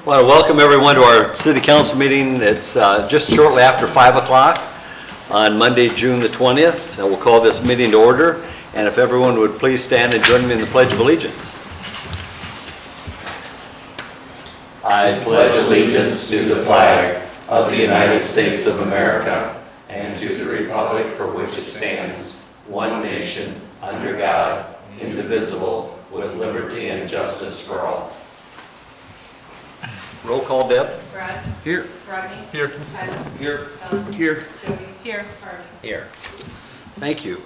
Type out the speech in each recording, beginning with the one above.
I want to welcome everyone to our city council meeting. It's just shortly after 5 o'clock on Monday, June the 20th. And we'll call this meeting to order. And if everyone would please stand and join me in the Pledge of Allegiance. I pledge allegiance to the flag of the United States of America and to the republic for which it stands, one nation, under God, indivisible, with liberty and justice for all. Roll call, Deb. Brad. Here. Rodney. Here. Tyler. Here. Ellen. Here. Jody. Here. Harvey. Here. Thank you.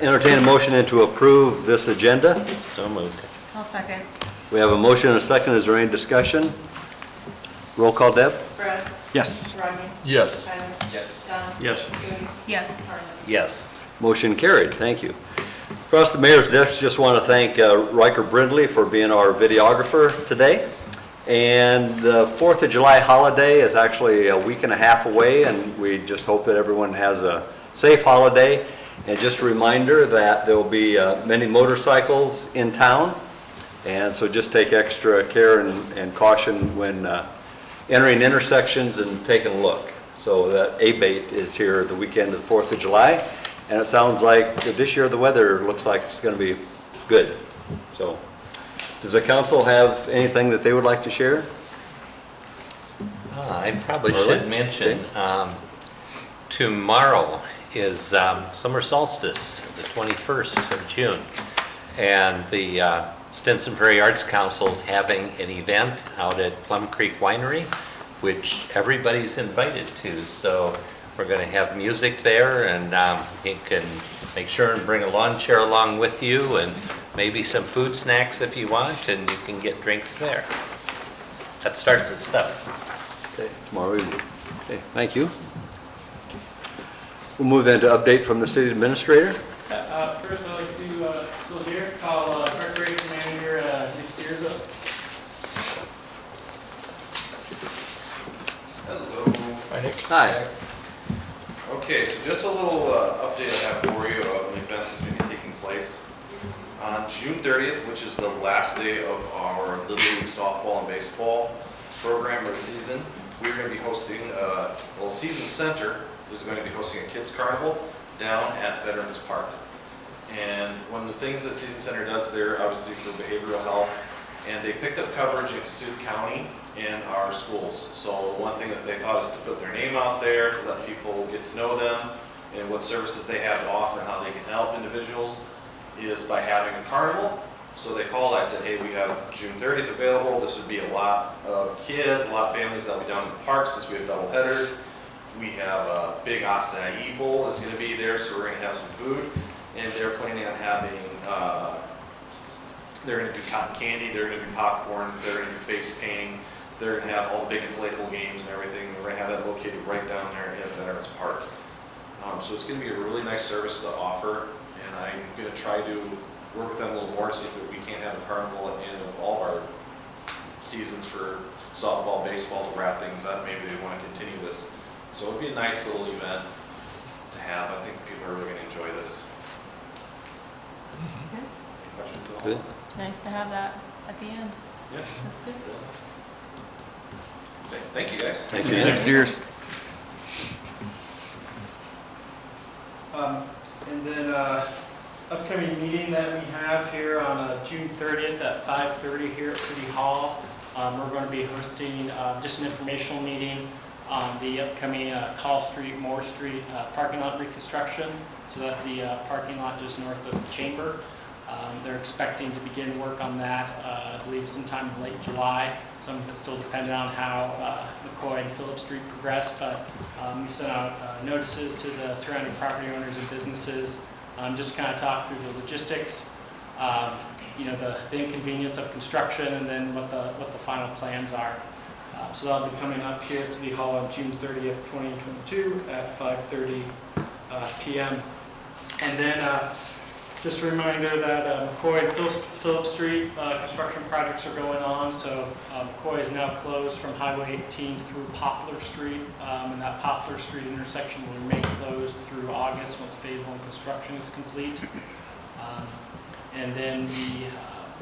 Entertain a motion to approve this agenda. So moved. I'll second. We have a motion and a second. Is there any discussion? Roll call, Deb. Brad. Yes. Rodney. Yes. Tyler. Yes. Don. Yes. Jody. Yes. Harvey. Yes. Motion carried. Thank you. Across the mayor's desk, just want to thank Riker Brindley for being our videographer today. And the 4th of July holiday is actually a week and a half away, and we just hope that everyone has a safe holiday. And just a reminder that there will be many motorcycles in town, and so just take extra care and caution when entering intersections and taking a look. So that ABATE is here the weekend of the 4th of July, and it sounds like this year the weather looks like it's going to be good. So, does the council have anything that they would like to share? I probably Merlin? should mention, tomorrow is summer solstice, the 21st of June. And the Stinson Prairie Arts Council is having an event out at Plum Creek Winery, which everybody's invited to. So we're going to have music there, and you can make sure and bring a lawn chair along with you, and maybe some food snacks if you want, and you can get drinks there. That starts at 7. Okay, tomorrow evening. Okay, thank you. We'll move then to update from the city administrator. First, I'd like to, still here, call Recreation Manager Nick Bierza. Hello. Hi, Nick. Hi. Okay, so just a little update I have for you of an event that's going to be taking place on June 30th, which is the last day of our Little League softball and baseball program of the season. We're going to be hosting, Season Center is going to be hosting a kids carnival down at Veterans Park. And one of the things that Season Center does there, obviously for behavioral health, and they picked up coverage in Cassuth County in our schools. So one thing that they thought is to put their name out there, to let people get to know them and what services they have to offer and how they can help individuals is by having a carnival. So they called, I said, hey, we have June 30th available. This would be a lot of kids, a lot of families that will be down in the park since we have double headers. We have a big acai bowl is going to be there, so we're going to have some food. And they're planning on having, they're going to do cotton candy, they're going to do popcorn, they're going to do face painting. They're going to have all the big inflatable games and everything. We're going to have that located right down there in Veterans Park. So it's going to be a really nice service to offer, and I'm going to try to work with them a little more to see if we can't have a carnival at the end of all of our seasons for softball, baseball, to wrap things up. Maybe they want to continue this. So it would be a nice little event to have. I think people are really going to enjoy this. Any questions at all? Good. Nice to have that at the end. Yeah. That's good. Okay, thank you guys. Thank you. Next year's. And then upcoming meeting that we have here on June 30th at 5:30 here at City Hall. We're going to be hosting just an informational meeting on the upcoming Call Street, Moore Street parking lot reconstruction. So that's the parking lot just north of the Chamber. They're expecting to begin work on that, I believe sometime in late July. Some of it's still dependent on how McCoy and Phillips Street progress, but we sent out notices to the surrounding property owners and businesses, just kind of talk through the logistics, the inconvenience of construction, and then what the final plans are. So that'll be coming up here at City Hall on June 30th, 2022 at 5:30 p.m. And then just a reminder that McCoy and Phillips Street construction projects are going on. So McCoy is now closed from Highway 18 through Poplar Street, and that Poplar Street intersection will remain closed through August once phase 1 construction is complete. And then the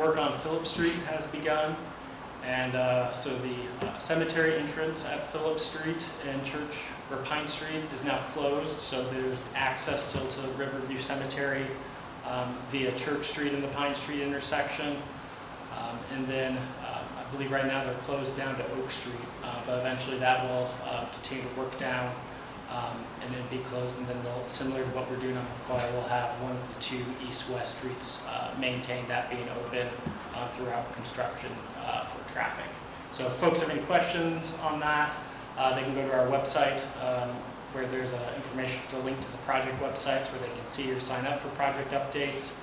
work on Phillips Street has begun, And so the cemetery entrance at Phillip Street and Pine Street is now closed, so there's access still to Riverview Cemetery via Church Street and the Pine Street intersection. And then I believe right now they're closed down to Oak Street, but eventually that will continue to work down and then be closed. And then we'll, similar to what we're doing on McCoy, we'll have one of the two east-west streets maintained, that being open throughout construction for traffic. So if folks have any questions on that, they can go to our website where there's information to link to the project websites where they can see or sign up for project updates.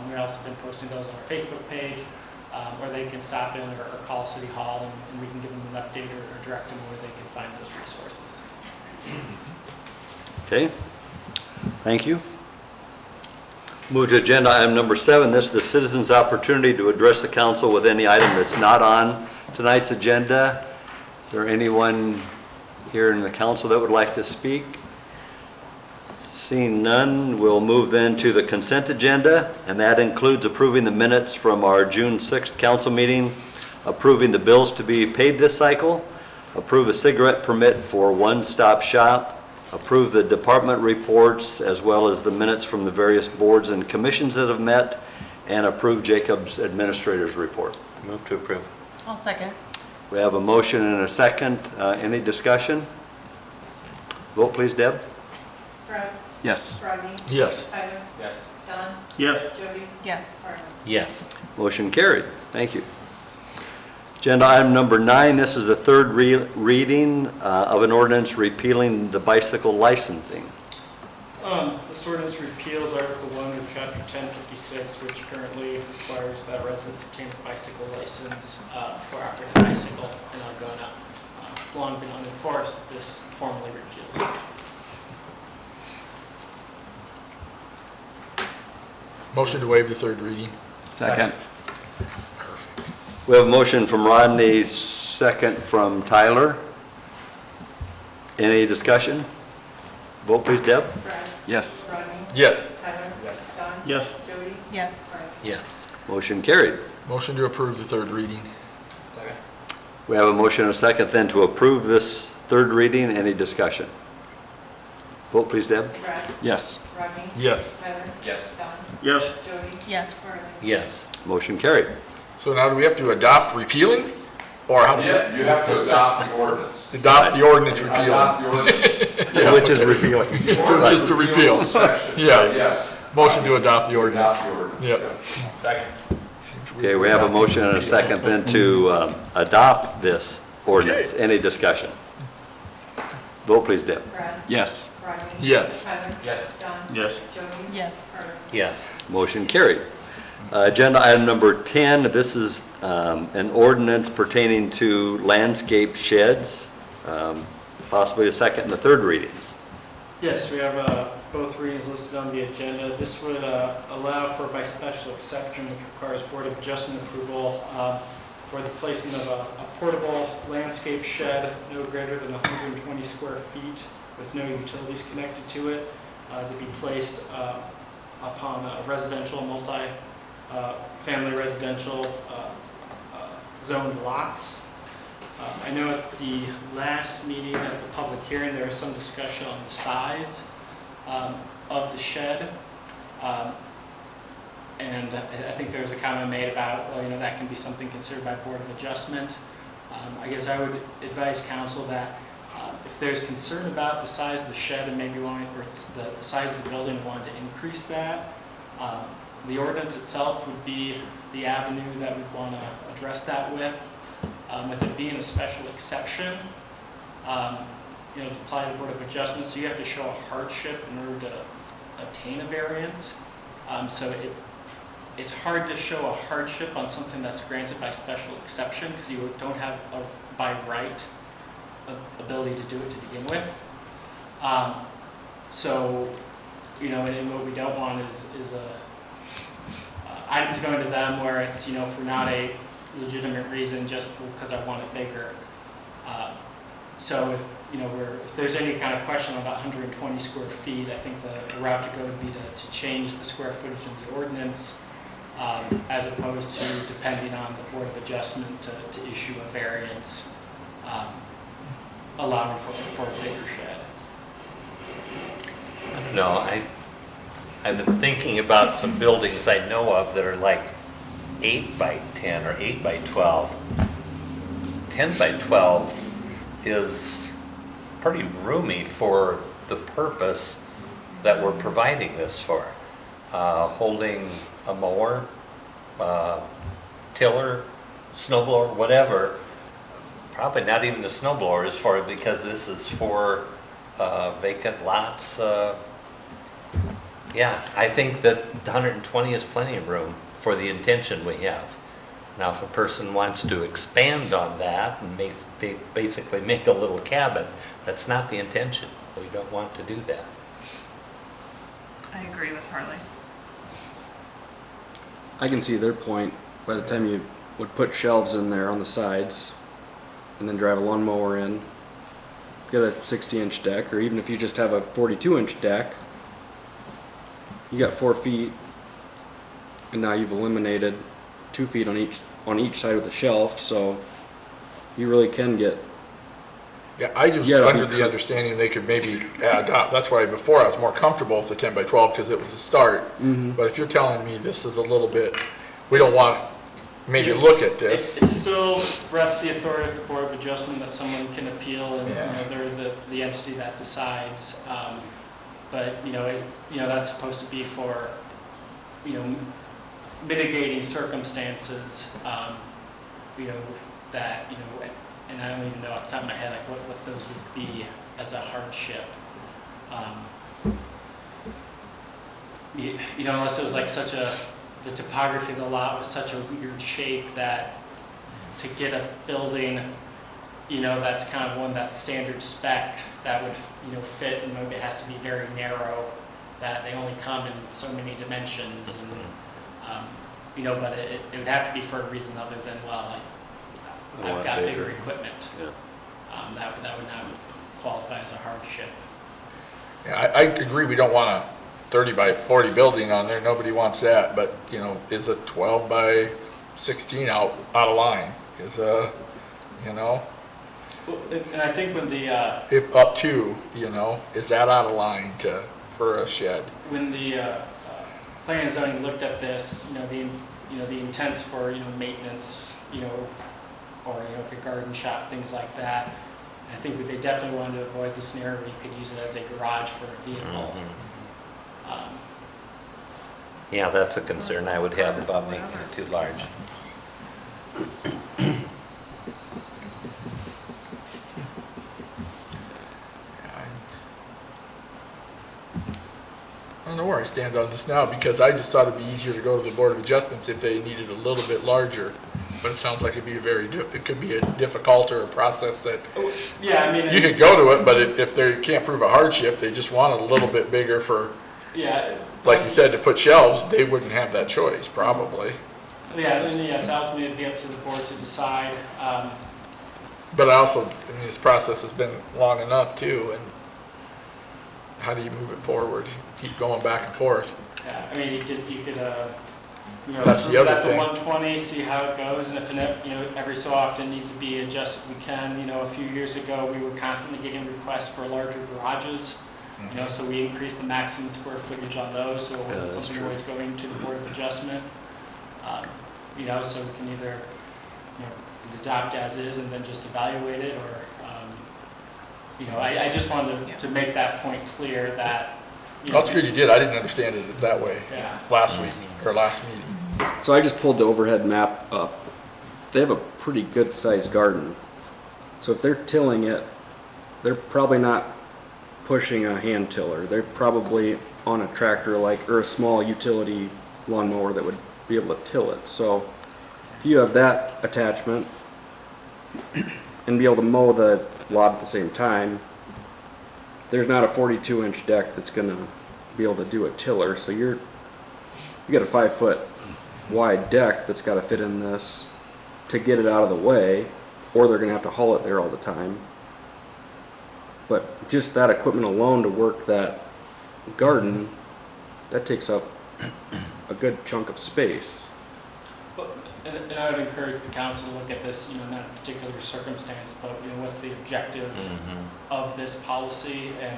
We've also been posting those on our Facebook page, or they can stop in or call City Hall and we can give them an update or direct them where they can find those resources. Okay, thank you. Move to agenda item number 7. This is the citizens' opportunity to address the council with any item that's not on tonight's agenda. Is there anyone here in the council that would like to speak? Seeing none, we'll move then to the consent agenda, and that includes approving the minutes from our June 6th council meeting, approving the bills to be paid this cycle, approve a cigarette permit for One Stop Shop, approve the department reports as well as the minutes from the various boards and commissions that have met, and approve Jacob's administrator's report. Move to approve. I'll second. We have a motion and a second. Any discussion? Vote please, Deb. Brad? Yes. Rodney? Yes. Tyler? Yes. Don? Yes. Jody? Yes. Harley? Yes. Motion carried. Thank you. Agenda item number 9, this is the third reading of an ordinance repealing the bicycle licensing. This ordinance repeals Article 1 of Chapter 1056, which currently requires that residents obtain a bicycle license for operating a bicycle in Algona. It's long been unenforced. This formally repeals it. Motion to waive the third reading. Second. We have a motion from Rodney, second from Tyler. Any discussion? Vote please, Deb. Brad? Yes. Rodney? Yes. Tyler? Yes. Don? Yes. Jody? Yes. Harley? Yes. Motion carried. Motion to approve the third reading. Second. We have a motion and a second then to approve this third reading. Any discussion? Vote please, Deb. Brad? Yes. Rodney? Yes. Tyler? Yes. Don? Yes. Jody? Yes. Harley? Yes. Motion carried. So now do we have to adopt repealing? Or how does Yeah, it? you have to adopt the ordinance. Adopt the ordinance repealing. Adopt the ordinance. Which is repealing. Which is to repeal. Section, so Yeah. yes. Motion to adopt the ordinance. Adopt the ordinance. Yep. Second. Okay, we have a motion and a second then to adopt this ordinance. Any discussion? Vote please, Deb. Brad? Yes. Rodney? Yes. Tyler? Yes. Don? Yes. Jody? Yes. Harley? Yes. Motion carried. Agenda item number 10, this is an ordinance pertaining to landscape sheds, possibly a second and a third readings. Yes, we have both readings listed on the agenda. This would allow for by special exception, which requires Board of Adjustment approval for the placement of a portable landscape shed no greater than 120 square feet with no utilities connected to it to be placed upon a residential, multi-family residential zoned lots. I know at the last meeting at the public hearing, there was some discussion on the size of the shed. And I think there was a comment made about, well, that can be something considered by Board of Adjustment. I guess I would advise council that if there's concern about the size of the shed and maybe wanting, or the size of the building, wanting to increase that, the ordinance itself would be the avenue that we'd want to address that with. With it being a special exception, to apply to Board of Adjustment, so you have to show a hardship in order to obtain a variance. So it's hard to show a hardship on something that's granted by special exception because you don't have a by right ability to do it to begin with. And what we don't want is items going to them where it's, for not a legitimate reason, just because I want it bigger. So if there's any kind of question about 120 square feet, I think the route to go would be to change the square footage of the ordinance as opposed to depending on the Board of Adjustment to issue a variance allowing for a bigger shed. I don't know, I've been thinking about some buildings I know of that are like 8 by 10 or 8 by 12. 10 by 12 is pretty roomy for the purpose that we're providing this for. Holding a mower, tiller, snow blower, whatever. Probably not even a snow blower is for it, because this is for vacant lots. Yeah, I think that 120 is plenty of room for the intention we have. Now, if a person wants to expand on that and basically make a little cabin, that's not the intention. We don't want to do that. I agree with Harley. I can see their point. By the time you would put shelves in there on the sides and then drive a lawnmower in, get a 60-inch deck, or even if you just have a 42-inch deck, you got 4 feet, and now you've eliminated 2 feet on each side of the shelf, so you really can get. Yeah, I was Yeah, under the understanding they could maybe adopt, that's why before I was more comfortable with the 10 by 12 because it was a start. But if you're telling me this is a little bit, we don't want to maybe look at this. It still rests the authority of the Board of Adjustment that someone can appeal, and Yeah. they're the entity that decides. But that's supposed to be for mitigating circumstances. That and I don't even know off the top of my head like what those would be as a hardship. Unless it was like the topography of the lot was such a weird shape that to get a building, that's kind of one that's standard spec that would, fit, and maybe it has to be very narrow, that they only come in so many dimensions, and, but it would have to be for a reason other than, I've got bigger equipment. Yeah. That would not qualify as a hardship. Yeah, I agree, we don't want a 30 by 40 building on there, nobody wants that, but, is a 12 by 16 out of line? Well, and I think when the If up to, is that out of line for a shed? when the planning and zoning looked at this, the intents for maintenance, or like a garden shop, things like that. I think they definitely wanted to avoid the scenario where you could use it as a garage for a vehicle. Yeah, that's a concern I would have about making it too large. I don't know where I stand on this now, because I just thought it'd be easier to go to the Board of Adjustments if they needed a little bit larger. But it sounds like it could be a difficult or a process that, Yeah, I mean, you could go to it, but if they can't prove a hardship, they just want it a little bit bigger for, yeah, like you said, to put shelves, they wouldn't have that choice, probably. yeah, and yes, ultimately it'd be up to the board to decide. But this process has been long enough too, and how do you move it forward? Keep going back and forth. Yeah, I mean, you could That's the other that's a thing. 120, see how it goes, and if every so often needs to be adjusted, we can. A few years ago, we were constantly getting requests for larger garages. So we increased the maximum square footage on those, so it wasn't that's something true. always going to the Board of Adjustment. So we can either, adopt as is and then just evaluate it, or, I just wanted to make that point clear that, That's good you did, I didn't understand it that way Yeah. last week, or last meeting. So I just pulled the overhead map up. They have a pretty good sized garden. So if they're tilling it, they're probably not pushing a hand tiller. They're probably on a tractor or a small utility lawnmower that would be able to till it. So if you have that attachment and be able to mow the lot at the same time, there's not a 42-inch deck that's gonna be able to do a tiller. So you got a 5-foot wide deck that's got to fit in this to get it out of the way, or they're gonna have to haul it there all the time. But just that equipment alone to work that garden, that takes up a good chunk of space. And I would encourage the council to look at this, not a particular circumstance, but, what's the objective of this policy and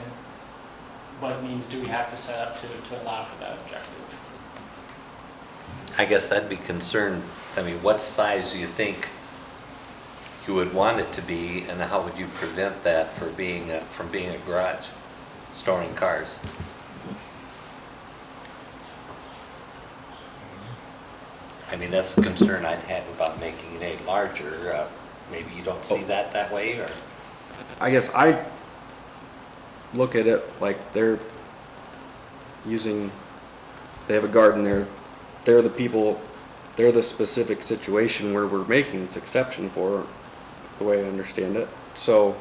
what means do we have to set up to allow for that objective? I guess I'd be concerned, what size do you think you would want it to be, and how would you prevent that from being a garage, storing cars? That's a concern I'd have about making it any larger. Maybe you don't see that way, or? I guess I look at it like they have a garden there. They're the people, they're the specific situation where we're making this exception for, the way I understand it. So,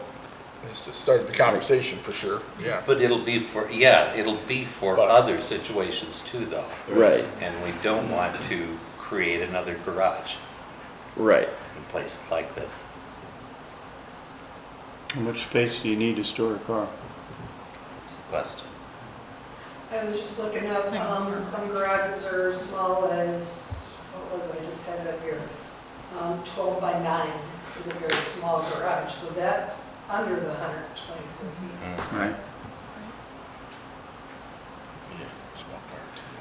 It's to start the conversation for sure, yeah. But it'll be for But- other situations too, though. right, And we don't want to create another garage right. in places like this. How much space do you need to store a car? That's the question. I was just looking up, some garages are as small as, what was it, I just had it up here, 12 by 9 is a very small garage, so that's under the 120 square feet. Right.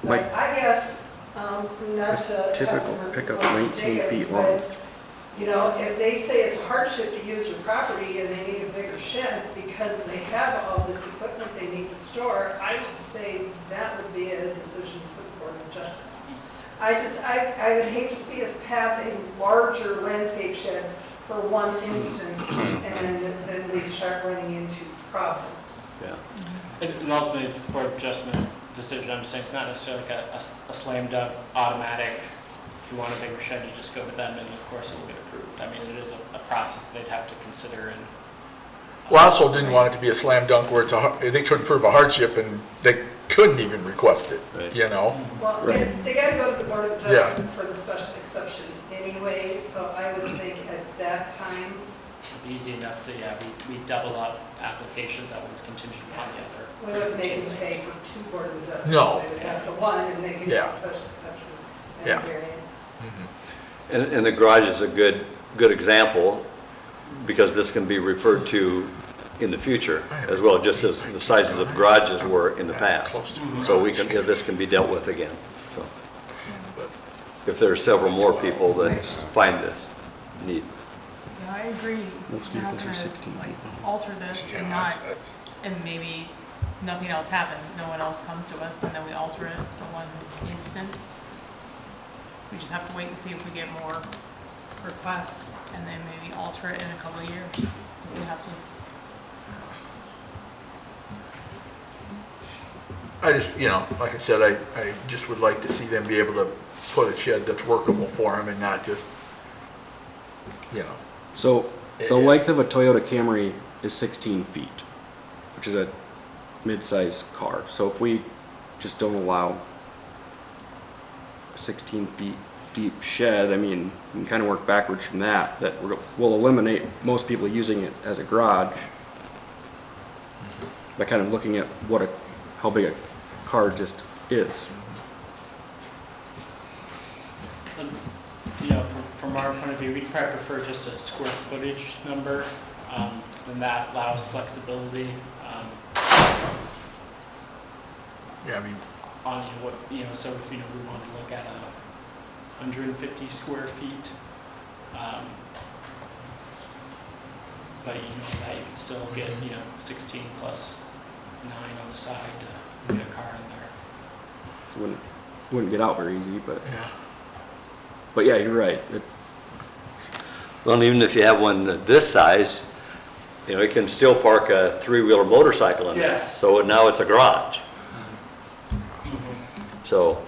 Like- But I guess, not to. Typical pickup, 19 Jacob, feet long. but, if they say it's a hardship to use your property and they need a bigger shed because they have all this equipment they need to store, I would say that would be a decision for the Board of Adjustment. I would hate to see us pass a larger landscape shed for one instance and then we start running into problems. Yeah. And ultimately, it's a Board of Adjustment decision. I'm saying it's not necessarily like a slam dunk automatic. If you want a bigger shed, you just go to them and of course it'll get approved. It is a process they'd have to consider and. Well, I also didn't want it to be a slam dunk where they couldn't prove a hardship and they couldn't even request it, Right. Well, Right. they gotta go to the Board of Yeah. Adjustment for the special exception anyway, so I would think at that time, It'd be easy enough to, we double up applications, that one's contingent upon the other. we wouldn't make them pay for 2 Board of Adjustments. No. They would have the one and they can Yeah. get a special exception Yeah. and variance. And the garage is a good example, because this can be referred to in the future as well, just as the sizes of garages were in the past. So this can be dealt with again. So, if there are several more people that find this need. Yeah, I agree. Most We're not vehicles are gonna, 16 feet alter this and not, and maybe nothing else happens, no one else comes to us, and then we alter it for one instance. We just have to wait and see if we get more requests, and then maybe alter it in a couple of years. We have to. I just, like I said, I just would like to see them be able to put a shed that's workable for them and not just, So, the length of a Toyota Camry is 16 feet, which is a mid-size car. So if we just don't allow a 16 feet deep shed, you can kind of work backwards from that will eliminate most people using it as a garage by kind of looking at how big a car just is. From our point of view, we'd probably prefer just a square footage number, and that allows flexibility on what, so if, we wanted to look at 150 square feet, but that you can still get, 16 plus 9 on the side to get a car in there. Wouldn't get out very easy, but yeah, you're right. Well, and even if you have one this size, it can still park a 3-wheeler motorcycle in there. Yes. So now it's a garage. So,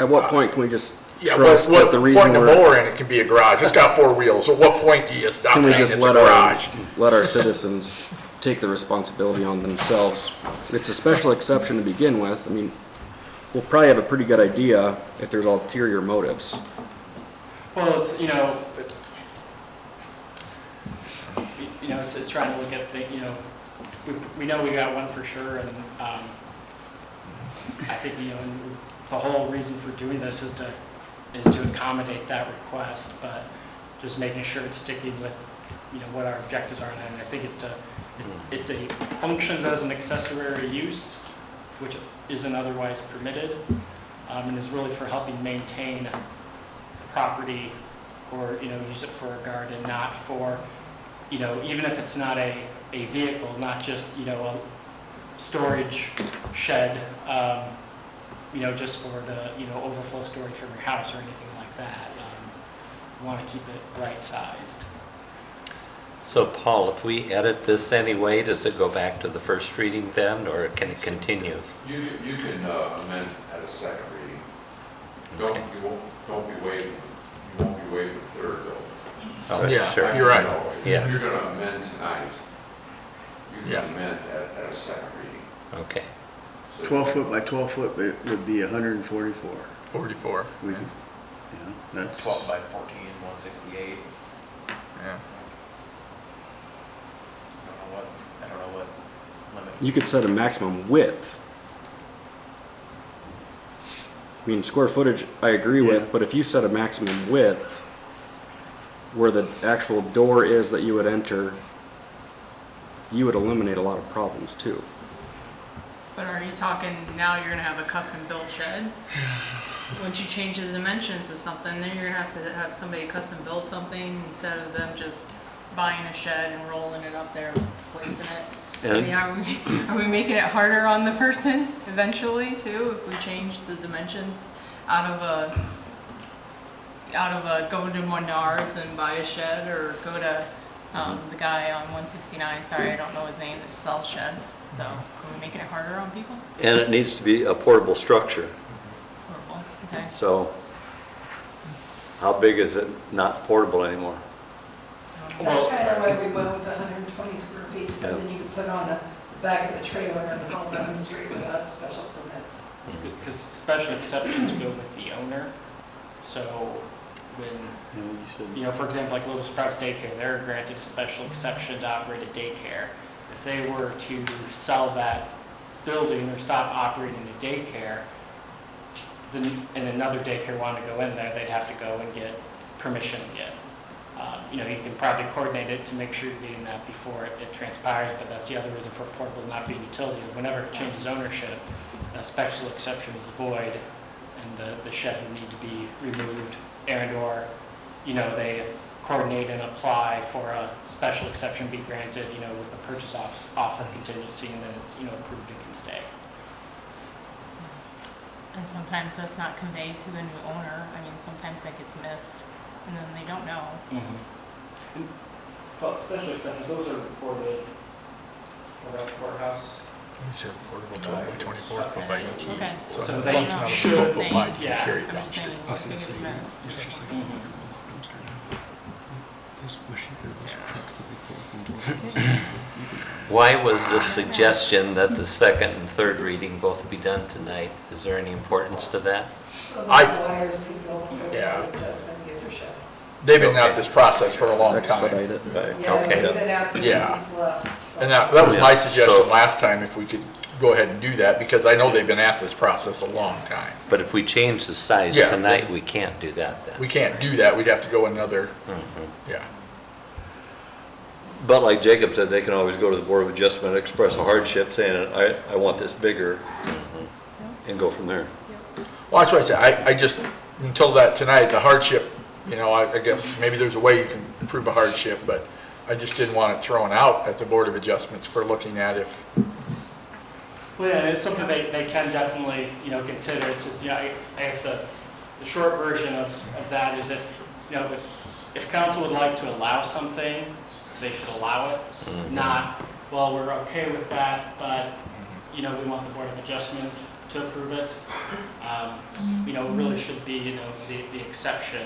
At what point can we just Yeah, trust that the reason pointing a we're... mower in it can be a garage. It's got 4 wheels. At what point do you stop Can saying we it's just a garage? let our citizens take the responsibility on themselves? It's a special exception to begin with. We'll probably have a pretty good idea if there's ulterior motives. Well, it's, it's trying to look at the, we know we got one for sure, and I think, the whole reason for doing this is to is to accommodate that request, but just making sure it's sticking with, what our objectives are. And I think it functions as an accessory use, which isn't otherwise permitted, and is really for helping maintain the property or, use it for a garden, not for, even if it's not a vehicle, not just, a storage shed, just for the, overflow storage from your house or anything like that. You want to keep it right-sized. So Paul, if we edit this anyway, does it go back to the first reading then, or can it continue? You can amend at a second reading. Don't be waiving, you won't be waiving the third though. Oh, Yeah, sure. you're right. Yes. If you're gonna amend tonight, you Yeah. can amend at a second reading. Okay. So 12 foot by 12 foot would be 144. 44. We could, that's. 12 by 14, 168. Yeah. I don't know what limit. You could set a maximum width. I mean, square footage, I agree Yeah. with, but if you set a maximum width where the actual door is that you would enter, you would eliminate a lot of problems too. But are you talking now you're gonna have a custom built shed? Once you change the dimensions of something, then you're gonna have to have somebody custom build something instead of them just buying a shed and rolling it up there, and placing it. I mean, are we making it harder on the person eventually too, if we change the dimensions out of a go to Menards and buy a shed, or go to the guy on 169, sorry, I don't know his name, that sells sheds. So are we making it harder on people? And it needs to be a portable structure. Horrible, okay. So how big is it not portable anymore? That's kind of why we went with the 120 square feet, so Yeah. then you could put on the back of the trailer and haul down the street without special permits. Because special exceptions go with the owner. So when, You said for example, like Little Sprouts Daycare, they're granted a special exception to operate a daycare. If they were to sell that building or stop operating a daycare, then, and another daycare wanted to go in there, they'd have to go and get permission again. You can probably coordinate it to make sure you're getting that before it transpires, but that's the other reason for portable not being utility. Whenever it changes ownership, a special exception is void, and the shed would need to be removed, and/or, they coordinate and apply for a special exception be granted, with a purchase offer contingency, and then it's, approved and can stay. And sometimes that's not conveyed to the new owner. I mean, sometimes that gets missed, and then they don't know. Special exceptions, those are recorded around the courthouse. You said portable 12 by 24 foot by 18. Okay. So So as they long as it's not a should- 12 foot wide, you can yeah, carry it I'm down just the street. saying, I think it's missed. Why was the suggestion that the second and third reading both be done tonight? Is there any importance to that? So I- that the wires could go before the Yeah. board adjustment and get their shed. They've been at this process for a long time. Expedite it. Yeah, Okay. we've been at this Yeah. since last. And that was my Yeah, suggestion so- last time, if we could go ahead and do that, because I know they've been at this process a long time. But if we change the size Yeah. tonight, we can't do that then. We can't do that, we'd have to go another, yeah. But like Jacob said, they can always go to the Board of Adjustment, express a hardship, saying, I want this bigger, and go from there. Well, that's what I said, I just, until that tonight, the hardship, I guess maybe there's a way you can prove a hardship, but I just didn't want it thrown out at the Board of Adjustments for looking at if, Well, yeah, it's something they can definitely, consider. It's just, I guess the short version of that is if council would like to allow something, they should allow it. Not, well, we're okay with that, but, we want the Board of Adjustment to approve it. It really should be, the exception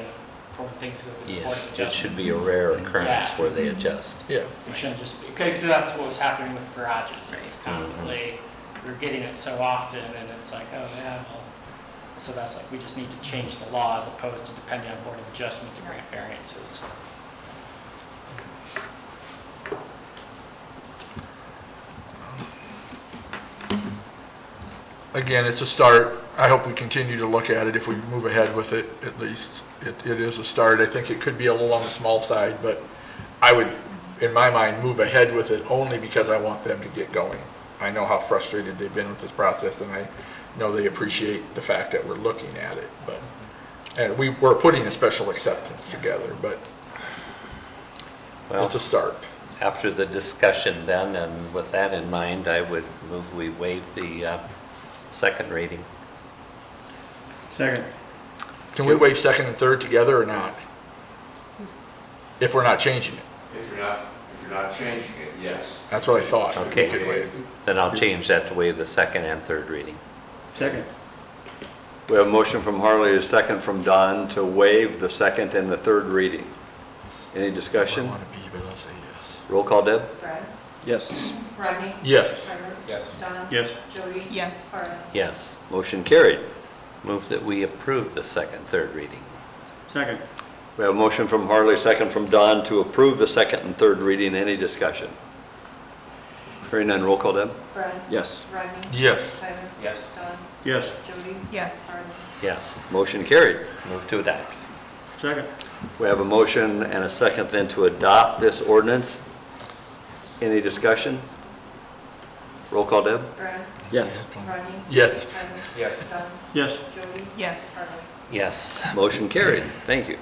for when things go through the Board of Yes, it Adjustment. should be a rare occurrence Yeah. where they adjust. yeah. It shouldn't just be, because that's what was happening with garages. It was constantly, we were getting it so often, and it's like, oh, yeah, well, so that's like, we just need to change the law as opposed to depending on Board of Adjustment to grant variances. Again, it's a start, I hope we continue to look at it if we move ahead with it, at least. It is a start. I think it could be a little on the small side, but I would, in my mind, move ahead with it only because I want them to get going. I know how frustrated they've been with this process, and I know they appreciate the fact that we're looking at it, but, and we're putting a special acceptance together, but Well, it's a start. after the discussion then, and with that in mind, I would move we waive the second reading. Second. Can we waive second and third together or not? If we're not changing it. If you're not changing it, yes. That's what I thought. we Okay. could waive. Then I'll change that to waive the second and third reading. Second. We have a motion from Harley, a second from Don to waive the second and the third reading. Any I discussion? want to be, but I'll say yes. Roll call, Deb? Brad? Yes. Rodney? Yes. Tyler? Yes. Don? Yes. Jody? Yes. Harley? Yes. Motion carried. Move that we approve the second, third reading. Second. We have a motion from Harley, second from Don to approve the second and third reading. Any discussion? Hearing none, roll call, Deb? Brad? Yes. Rodney? Yes. Tyler? Yes. Don? Yes. Jody? Yes. Harley? Yes. Motion carried. Move to adopt. Second. We have a motion and a second then to adopt this ordinance. Any discussion? Roll call, Deb? Brad? Yes. Rodney? Yes. Tyler? Yes. Don? Yes. Jody? Yes. Harley? Yes. Motion carried. Thank you.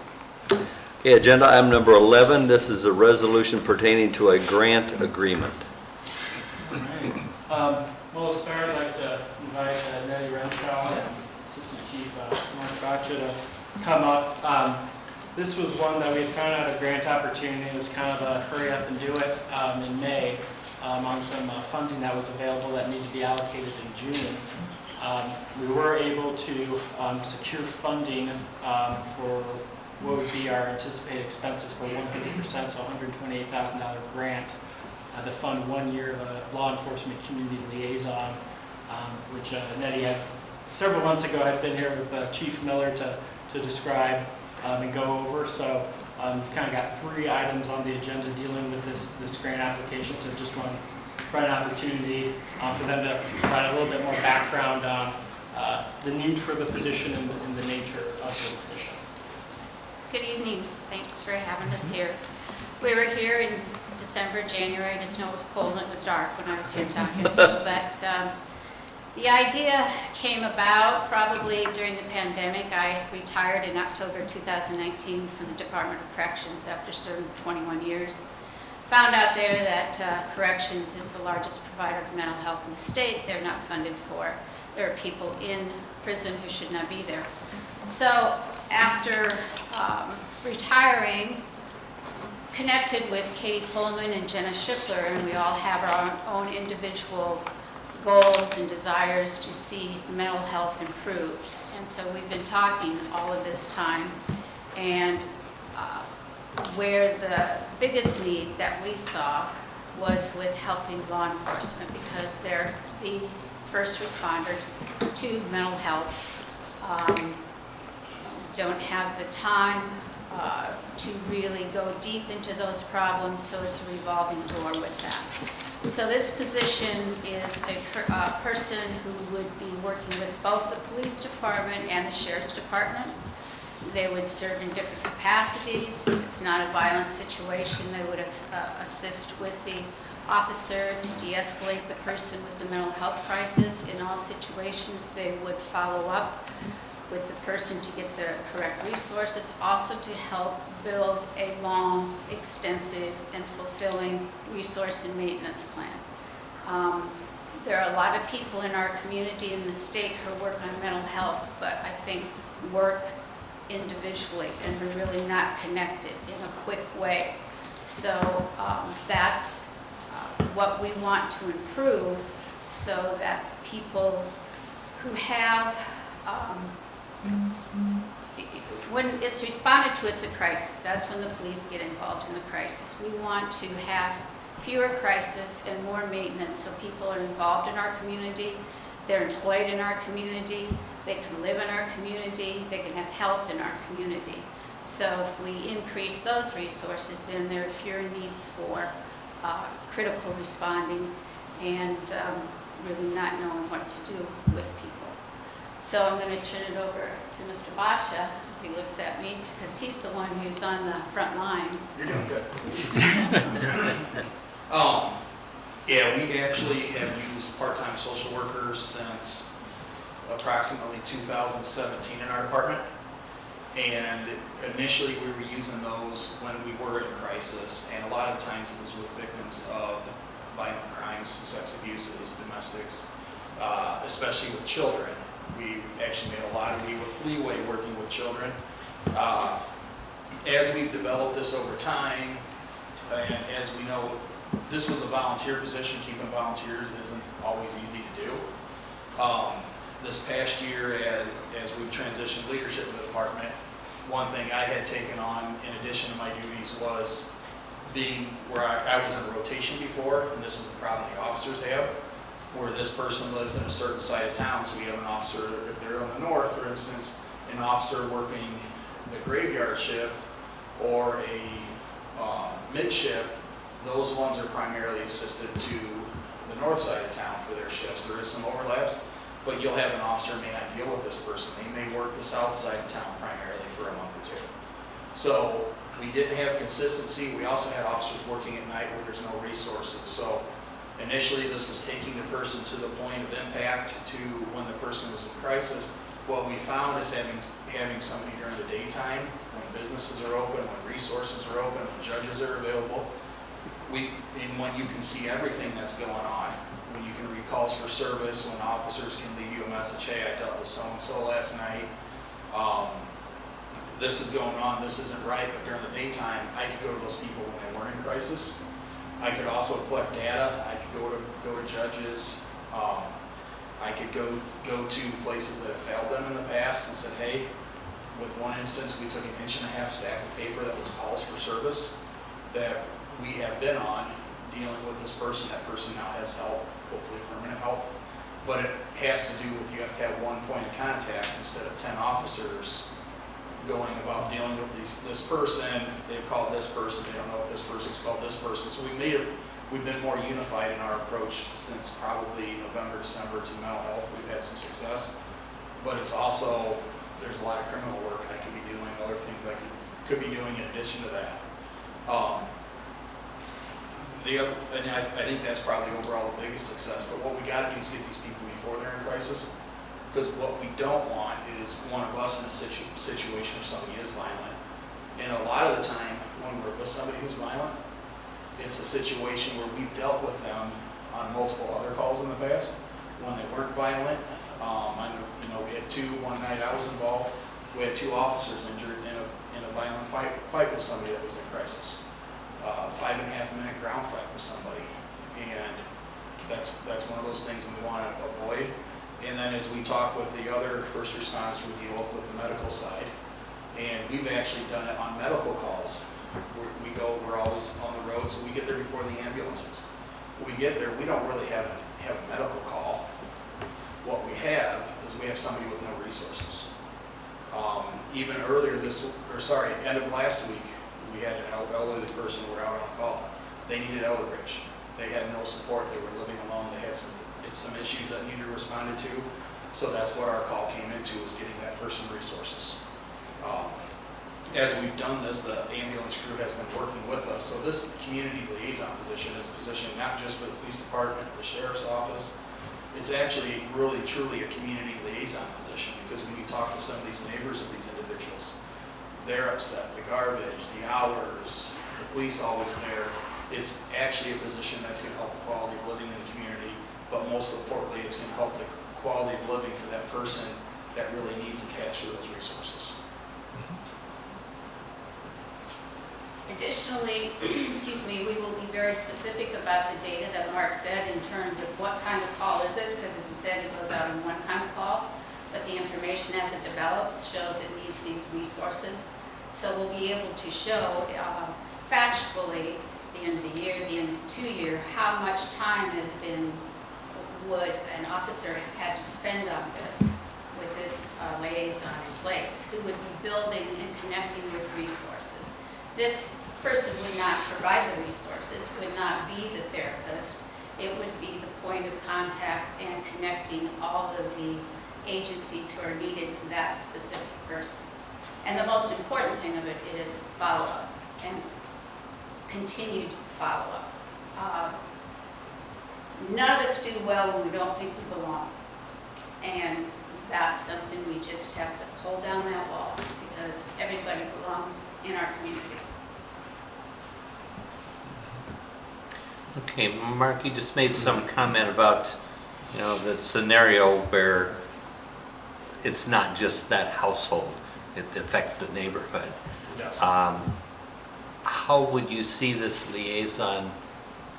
Okay, agenda item number 11. This is a resolution pertaining to a grant agreement. We'll start, I'd like to invite Nettie Renshaw and Assistant Chief Mark Baccia to come up. This was one that we had found out a grant opportunity. It was kind of a hurry up and do it in May on some funding that was available that needed to be allocated in June. We were able to secure funding for what would be our anticipated expenses for 100%, so $128,000 grant to fund 1 year of a law enforcement community liaison, which Nettie had several months ago had been here with Chief Miller to describe and go over. So we've kind of got 3 items on the agenda dealing with this grant application. So just want to provide an opportunity for them to provide a little bit more background on the need for the position and the nature of the position. Good evening. Thanks for having us here. We were here in December, January. The snow was cold and it was dark when I was here talking. But the idea came about probably during the pandemic. I retired in October 2019 from the Department of Corrections after serving 21 years. Found out there that corrections is the largest provider of mental health in the state. They're not funded for. There are people in prison who should not be there. So after retiring, connected with Katie Coleman and Jenna Schiffler, and we all have our own individual goals and desires to see mental health improved. And so we've been talking all of this time, and where the biggest need that we saw was with helping law enforcement, because they're the first responders to mental health, don't have the time to really go deep into those problems, so it's a revolving door with that. So this position is a person who would be working with both the police department and the sheriff's department. They would serve in different capacities. If it's not a violent situation, they would assist with the officer to de-escalate the person with the mental health crisis. In all situations, they would follow up with the person to get the correct resources, also to help build a long, extensive, and fulfilling resource and maintenance plan. There are a lot of people in our community in the state who work on mental health, but I think work individually, and they're really not connected in a quick way. So that's what we want to improve, so that the people who have when it's responded to, it's a crisis. That's when the police get involved in the crisis. We want to have fewer crises and more maintenance, so people are involved in our community, they're employed in our community, they can live in our community, they can have health in our community. So if we increase those resources, then there are fewer needs for critical responding and really not knowing what to do with people. So I'm going to turn it over to Mr. Baccia as he looks at me, because he's the one who's on the front line. You're doing good. Yeah, we actually have used part-time social workers since approximately 2017 in our department. And initially, we were using those when we were in crisis, and a lot of times it was with victims of violent crimes, sex abuses, domestics, especially with children. We actually made a lot of leeway working with children. As we've developed this over time, and as we know, this was a volunteer position. Keeping volunteers isn't always easy to do. This past year, as we've transitioned leadership in the department, one thing I had taken on in addition to my duties was being where I was in rotation before, and this is a problem the officers have, where this person lives in a certain side of town, so we have an officer, if they're in the north, for instance, an officer working the graveyard shift or a mid shift, those ones are primarily assisted to the north side of town for their shifts. There is some overlaps, but you'll have an officer who may not deal with this person. They may work the south side of town primarily for a month or two. So we didn't have consistency. We also had officers working at night where there's no resources. So initially this was taking the person to the point of impact to when the person was in crisis. What we found is having somebody during the daytime, when businesses are open, when resources are open, when judges are available, and when you can see everything that's going on, when you can read calls for service, when officers can leave you a message, hey, I dealt with so-and-so last night, this is going on, this isn't right, but during the daytime, I could go to those people when they weren't in crisis. I could also collect data. I could go to judges. I could go to places that have failed them in the past and said, hey, with one instance, we took an 1.5-inch stack of paper that was calls for service that we have been on dealing with this person. That person now has help, hopefully permanent help. But it has to do with you have to have one point of contact instead of 10 officers going about dealing with this person. They've called this person. They don't know if this person's called this person. So we've been more unified in our approach since probably November, December to mental health. We've had some success. But it's also, there's a lot of criminal work I could be doing, other things I could be doing in addition to that. And I think that's probably overall the biggest success, but what we got to do is get these people before they're in crisis, because what we don't want is one of us in a situation where somebody is violent. And a lot of the time, when we're with somebody who's violent, it's a situation where we've dealt with them on multiple other calls in the past. When they weren't violent, we had one night I was involved, we had 2 officers injured in a violent fight with somebody that was in crisis. 5.5-minute ground fight with somebody, and that's one of those things we want to avoid. And then as we talk with the other first responders, we deal with the medical side, and we've actually done it on medical calls. We're always on the road, so we get there before the ambulances. When we get there, we don't really have a medical call. What we have is we have somebody with no resources. Even earlier end of last week, we had an elderly person who were out on call. They needed elder bridge. They had no support. They were living alone. They had some issues that needed responded to. So that's what our call came into, was getting that person resources. As we've done this, the ambulance crew has been working with us. So this community liaison position is a position not just for the police department, the sheriff's office. It's actually really, truly a community liaison position, because when you talk to some of these neighbors of these individuals, they're upset, the garbage, the hours, the police always there. It's actually a position that's going to help the quality of living in the community, but most importantly, it's going to help the quality of living for that person that really needs to catch those resources. Additionally, we will be very specific about the data that Mark said in terms of what kind of call is it, because as he said, it goes out in one kind of call, but the information as it develops shows it needs these resources. So we'll be able to show factually, the end of the year, the end of the 2-year, how much time would an officer have had to spend on this, with this liaison in place, who would be building and connecting with resources. This person would not provide the resources, would not be the therapist. It would be the point of contact and connecting all of the agencies who are needed for that specific person. And the most important thing of it is follow-up and continued follow-up. None of us do well when we don't think we belong. And that's something we just have to pull down that wall, because everybody belongs in our community. Okay, Mark, you just made some comment about, you know, the scenario where it's not just that household, it affects the neighborhood. Yes. How would you see this liaison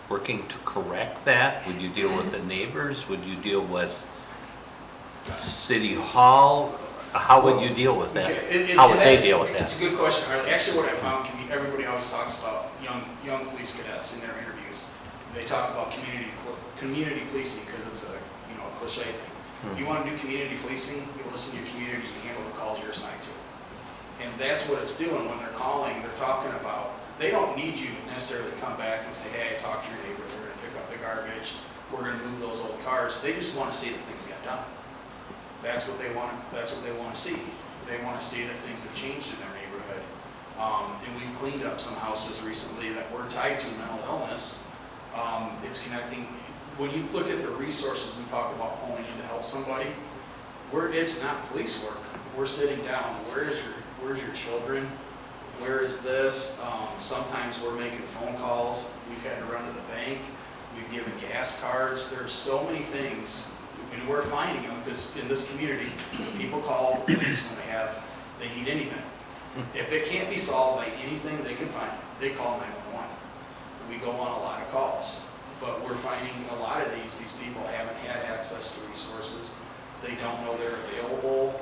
working to correct that? Would you deal with the neighbors? Would you deal with City Hall? How would you deal with that? Okay, How would they deal with that? It's a good question, Harley. Actually, what I found, everybody always talks about young police cadets in their interviews. They talk about community policing because it's a cliche thing. If you want to do community policing, you listen to your community, you handle the calls you're assigned to. And that's what it's doing when they're calling. They're talking about, they don't need you to necessarily come back and say, hey, I talked to your neighbor, they're going to pick up the garbage, we're going to move those old cars. They just want to see that things get done. That's what they want to see. They want to see that things have changed in their neighborhood. And we've cleaned up some houses recently that were tied to mental illness. It's connecting. When you look at the resources we talk about pulling in to help somebody, it's not police work. We're sitting down. Where's your children? Where is this? Sometimes we're making phone calls. We've had to run to the bank. We've given gas cards. There's so many things, and we're finding them because in this community, people call police when they need anything. If it can't be solved by anything they can find, they call 911. We go on a lot of calls, but we're finding a lot of these people haven't had access to resources. They don't know they're available.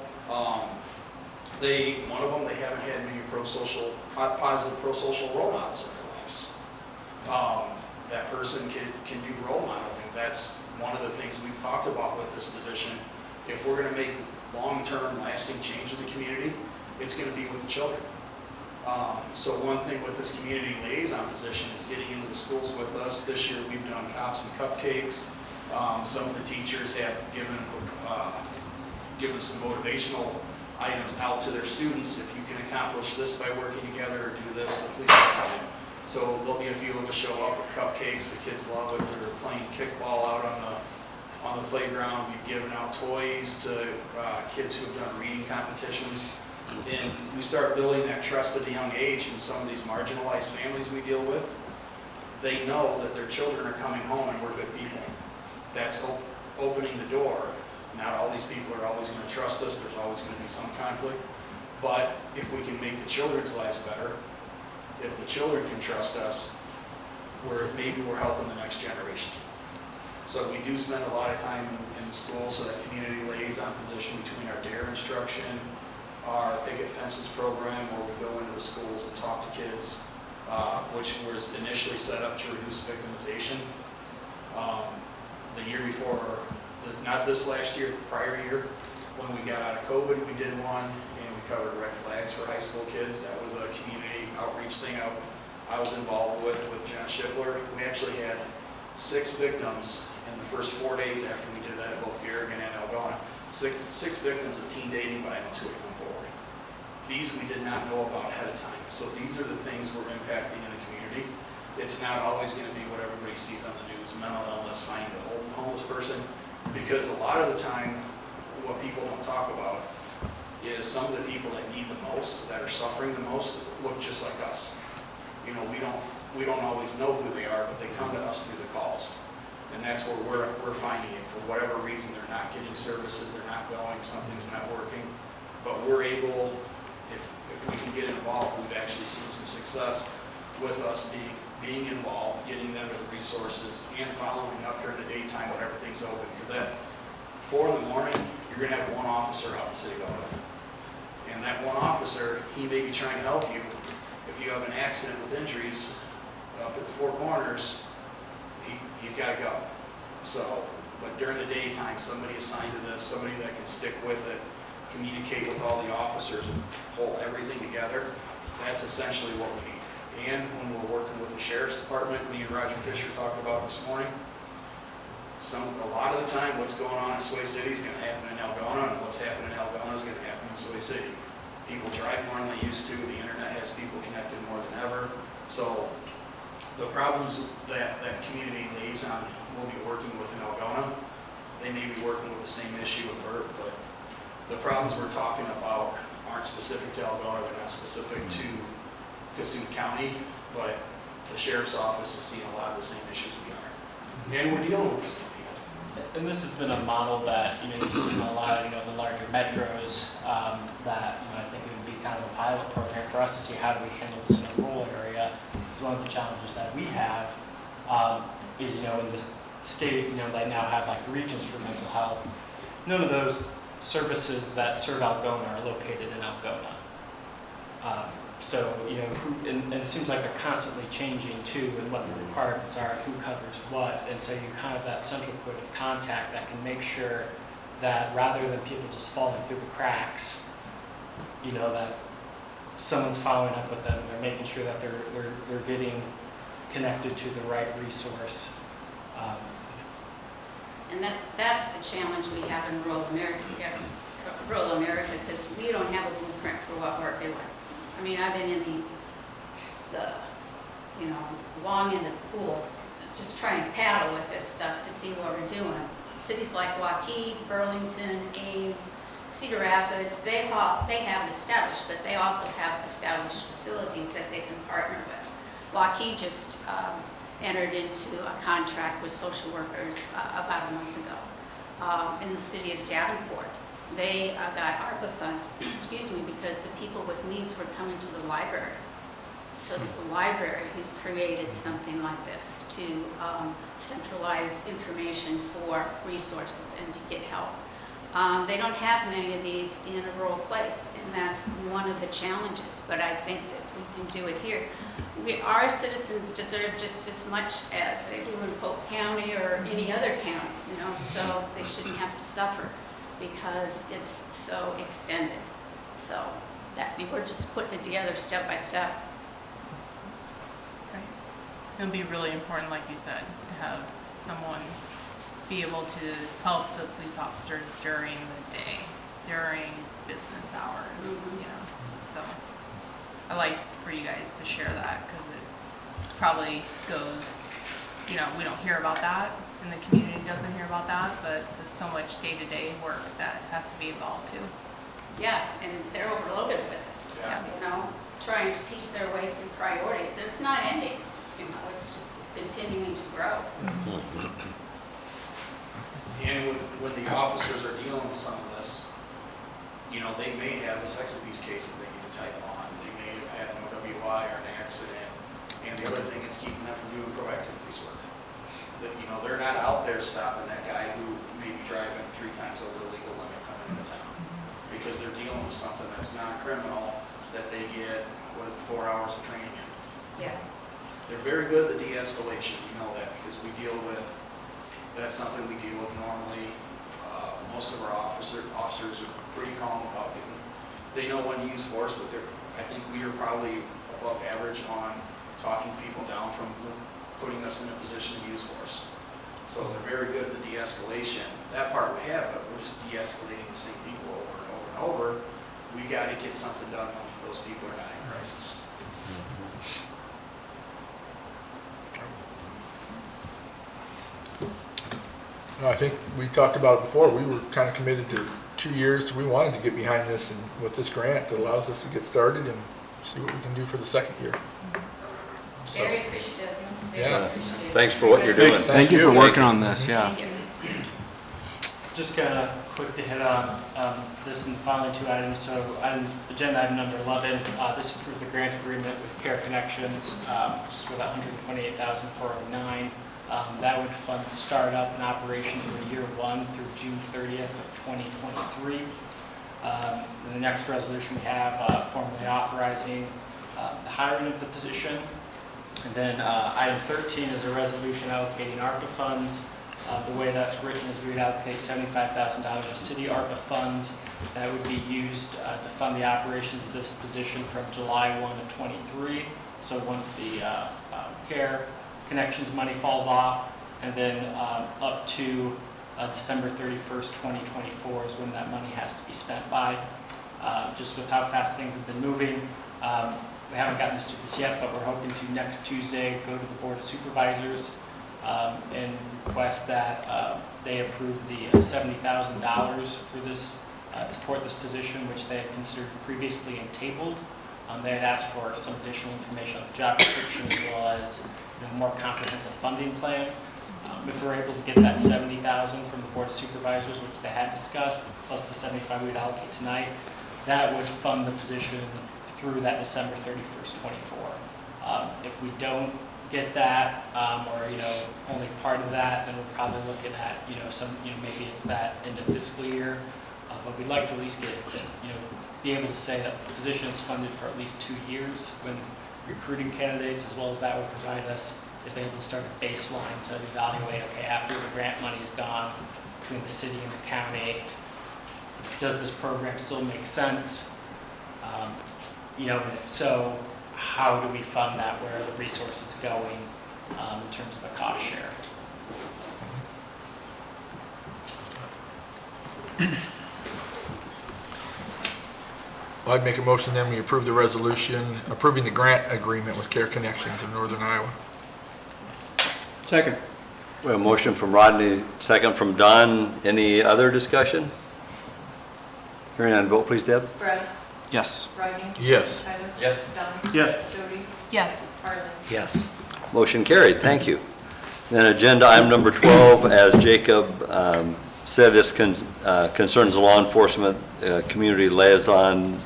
One of them, they haven't had many positive pro-social role models in their lives. That person can do role modeling. That's one of the things we've talked about with this position. If we're going to make long-term lasting change in the community, it's going to be with the children. So one thing with this community liaison position is getting into the schools with us. This year we've done cops and cupcakes. Some of the teachers have given some motivational items out to their students. If you can accomplish this by working together or do this, the police department. So there'll be a few of us show up with cupcakes. The kids love it. They're playing kickball out on the playground. We've given out toys to kids who have done reading competitions. And we start building that trust at a young age in some of these marginalized families we deal with. They know that their children are coming home and we're good people. That's opening the door. Not all these people are always going to trust us. There's always going to be some conflict. But if we can make the children's lives better, if the children can trust us, maybe we're helping the next generation. So we do spend a lot of time in the school, so that community liaison position between our DARE instruction, our picket fences program, where we go into the schools and talk to kids, which was initially set up to reduce victimization. The year before, not this last year, the prior year, when we got out of COVID, we did one, and we covered red flags for high school kids. That was a community outreach thing I was involved with Jenna Shipler. We actually had 6 victims in the first 4 days after we did that at both Garrigan and Algona. Six victims of teen dating violence who had come forward. These we did not know about ahead of time. So these are the things we're impacting in the community. It's not always going to be what everybody sees on the news, mental illness, finding a homeless person, because a lot of the time, what people don't talk about is some of the people that need the most, that are suffering the most, look just like us. You know, we don't always know who they are, but they come to us through the calls. And that's where we're finding it. For whatever reason, they're not getting services, they're not going, something's not working. But we're able, if we can get involved, we've actually seen some success with us being involved, getting them the resources, and following up during the daytime when everything's open. Because at 4 in the morning, you're going to have one officer out in City Government. And that one officer, he may be trying to help you. If you have an accident with injuries up at the Four Corners, he's got to go. So, but during the daytime, somebody assigned to this, somebody that can stick with it, communicate with all the officers and pull everything together, that's essentially what we need. And when we're working with the Sheriff's Department, me and Roger Fisher talked about this morning, A lot of the time, what's going on in Soy City is gonna happen in Algona, and what's happening in Algona is gonna happen in Soy City. People drive more than they used to, the internet has people connected more than ever, so the problems that community liaison will be working with in Algona, they may be working with the same issue with Burt, but the problems we're talking about aren't specific to Algona, they're not specific to Cassuth County, but the sheriff's office is seeing a lot of the same issues we are. And we're dealing with the same people. And this has been a model that, you see in a lot of, the larger metros, that, I think it would be kind of a pilot program for us to see how do we handle this in a rural area. Because one of the challenges that we have, is, in this state, they now have like regions for mental health. None of those services that serve Algona are located in Algona. So, and it seems like they're constantly changing too, and what the requirements are, who covers what. And so you kind of that central point of contact that can make sure that rather than people just falling through the cracks, that someone's following up with them, they're making sure that they're getting connected to the right resource. And that's the challenge we have in rural America, because we don't have a blueprint for what we're doing. I mean, I've been in long in the pool, just trying to paddle with this stuff to see what we're doing. Cities like Waukee, Burlington, Ames, Cedar Rapids, they have it established, but they also have established facilities that they can partner with. Waukee just entered into a contract with social workers about a month ago in the city of Davenport. They got ARPA funds, because the people with needs were coming to the library. So it's the library who's created something like this to centralize information for resources and to get help. They don't have many of these in a rural place, and that's one of the challenges, but I think that we can do it here. Our citizens deserve just as much as they do in Polk County or any other county, so they shouldn't have to suffer because it's so extended. So we're just putting it together step by step. Right. It'll be really important, like you said, to have someone be able to help the police officers during the day, during business hours, So I like for you guys to share that because it probably goes, we don't hear about that and the community doesn't hear about that, but there's so much day-to-day work that has to be involved too. Yeah, and they're overloaded with it, trying to piece their way through priorities. And it's not ending, it's continuing to grow. And when the officers are dealing with some of this, they may have a sex abuse case that they need to type on. They may have had an OWI or an accident. And the other thing is keeping them from doing proactive police work. They're not out there stopping that guy who may be driving 3 times over the legal limit coming into town. Because they're dealing with something that's non-criminal that they get 4 hours of training in. Yeah. They're very good at the de-escalation, that, because that's something we deal with normally. Most of our officers are pretty calm about getting, they know when to use force, but I think we are probably above average on talking people down from putting us in a position to use force. So they're very good at the de-escalation. That part we have, but we're just de-escalating the same people over and over and over. We got to get something done when those people are not in crisis. No, I think we talked about it before. We were kind of committed to 2 years. We wanted to get behind this, and with this grant, it allows us to get started and see what we can do for the second year. So, Very appreciative. Yeah. Appreciative. Thanks for what you're doing. Thank you for working on this, yeah. Thank you. Just kind of quick to hit on this and finally 2 items. So agenda item number 11, this approves the grant agreement with Care Connections, which is for that $128,409. That would fund the startup and operation for year 1 through June 30th of 2023. The next resolution we have formally authorizing the hiring of the position. And then item 13 is a resolution allocating ARPA funds. The way that's written is we would allocate $75,000 of city ARPA funds that would be used to fund the operations of this position from July 1 of 23. So once the Care Connections money falls off, and then up to December 31st, 2024 is when that money has to be spent by. Just with how fast things have been moving, we haven't gotten to this yet, but we're hoping to next Tuesday go to the Board of Supervisors and request that they approve the $70,000 for this, support this position, which they had considered previously and tabled. They had asked for some additional information on the job description as well as more comprehensive funding plan. If we're able to get that $70,000 from the Board of Supervisors, which they had discussed, plus the $75,000 we would allocate tonight, that would fund the position through that December 31st, 24. If we don't get that, or only part of that, then we're probably looking at maybe it's that end of fiscal year. But we'd like to at least get be able to say that the position is funded for at least 2 years when recruiting candidates, as well as that would provide us to be able to start a baseline to evaluate, okay, after the grant money's gone between the city and the county, does this program still make sense? And if so, how do we fund that? Where are the resources going in terms of a cost share? Well, I'd make a motion then we approve the resolution approving the grant agreement with Care Connections of Northern Iowa. Second. We have a motion from Rodney, second from Don. Any other discussion? Hearing none, vote please, Deb. Brad? Yes. Rodney? Yes. Tyler? Yes. Don? Yes. Jody? Yes. Harley? Yes. Motion carried, thank you. Then agenda item number 12, as Jacob said, this concerns the law enforcement community liaison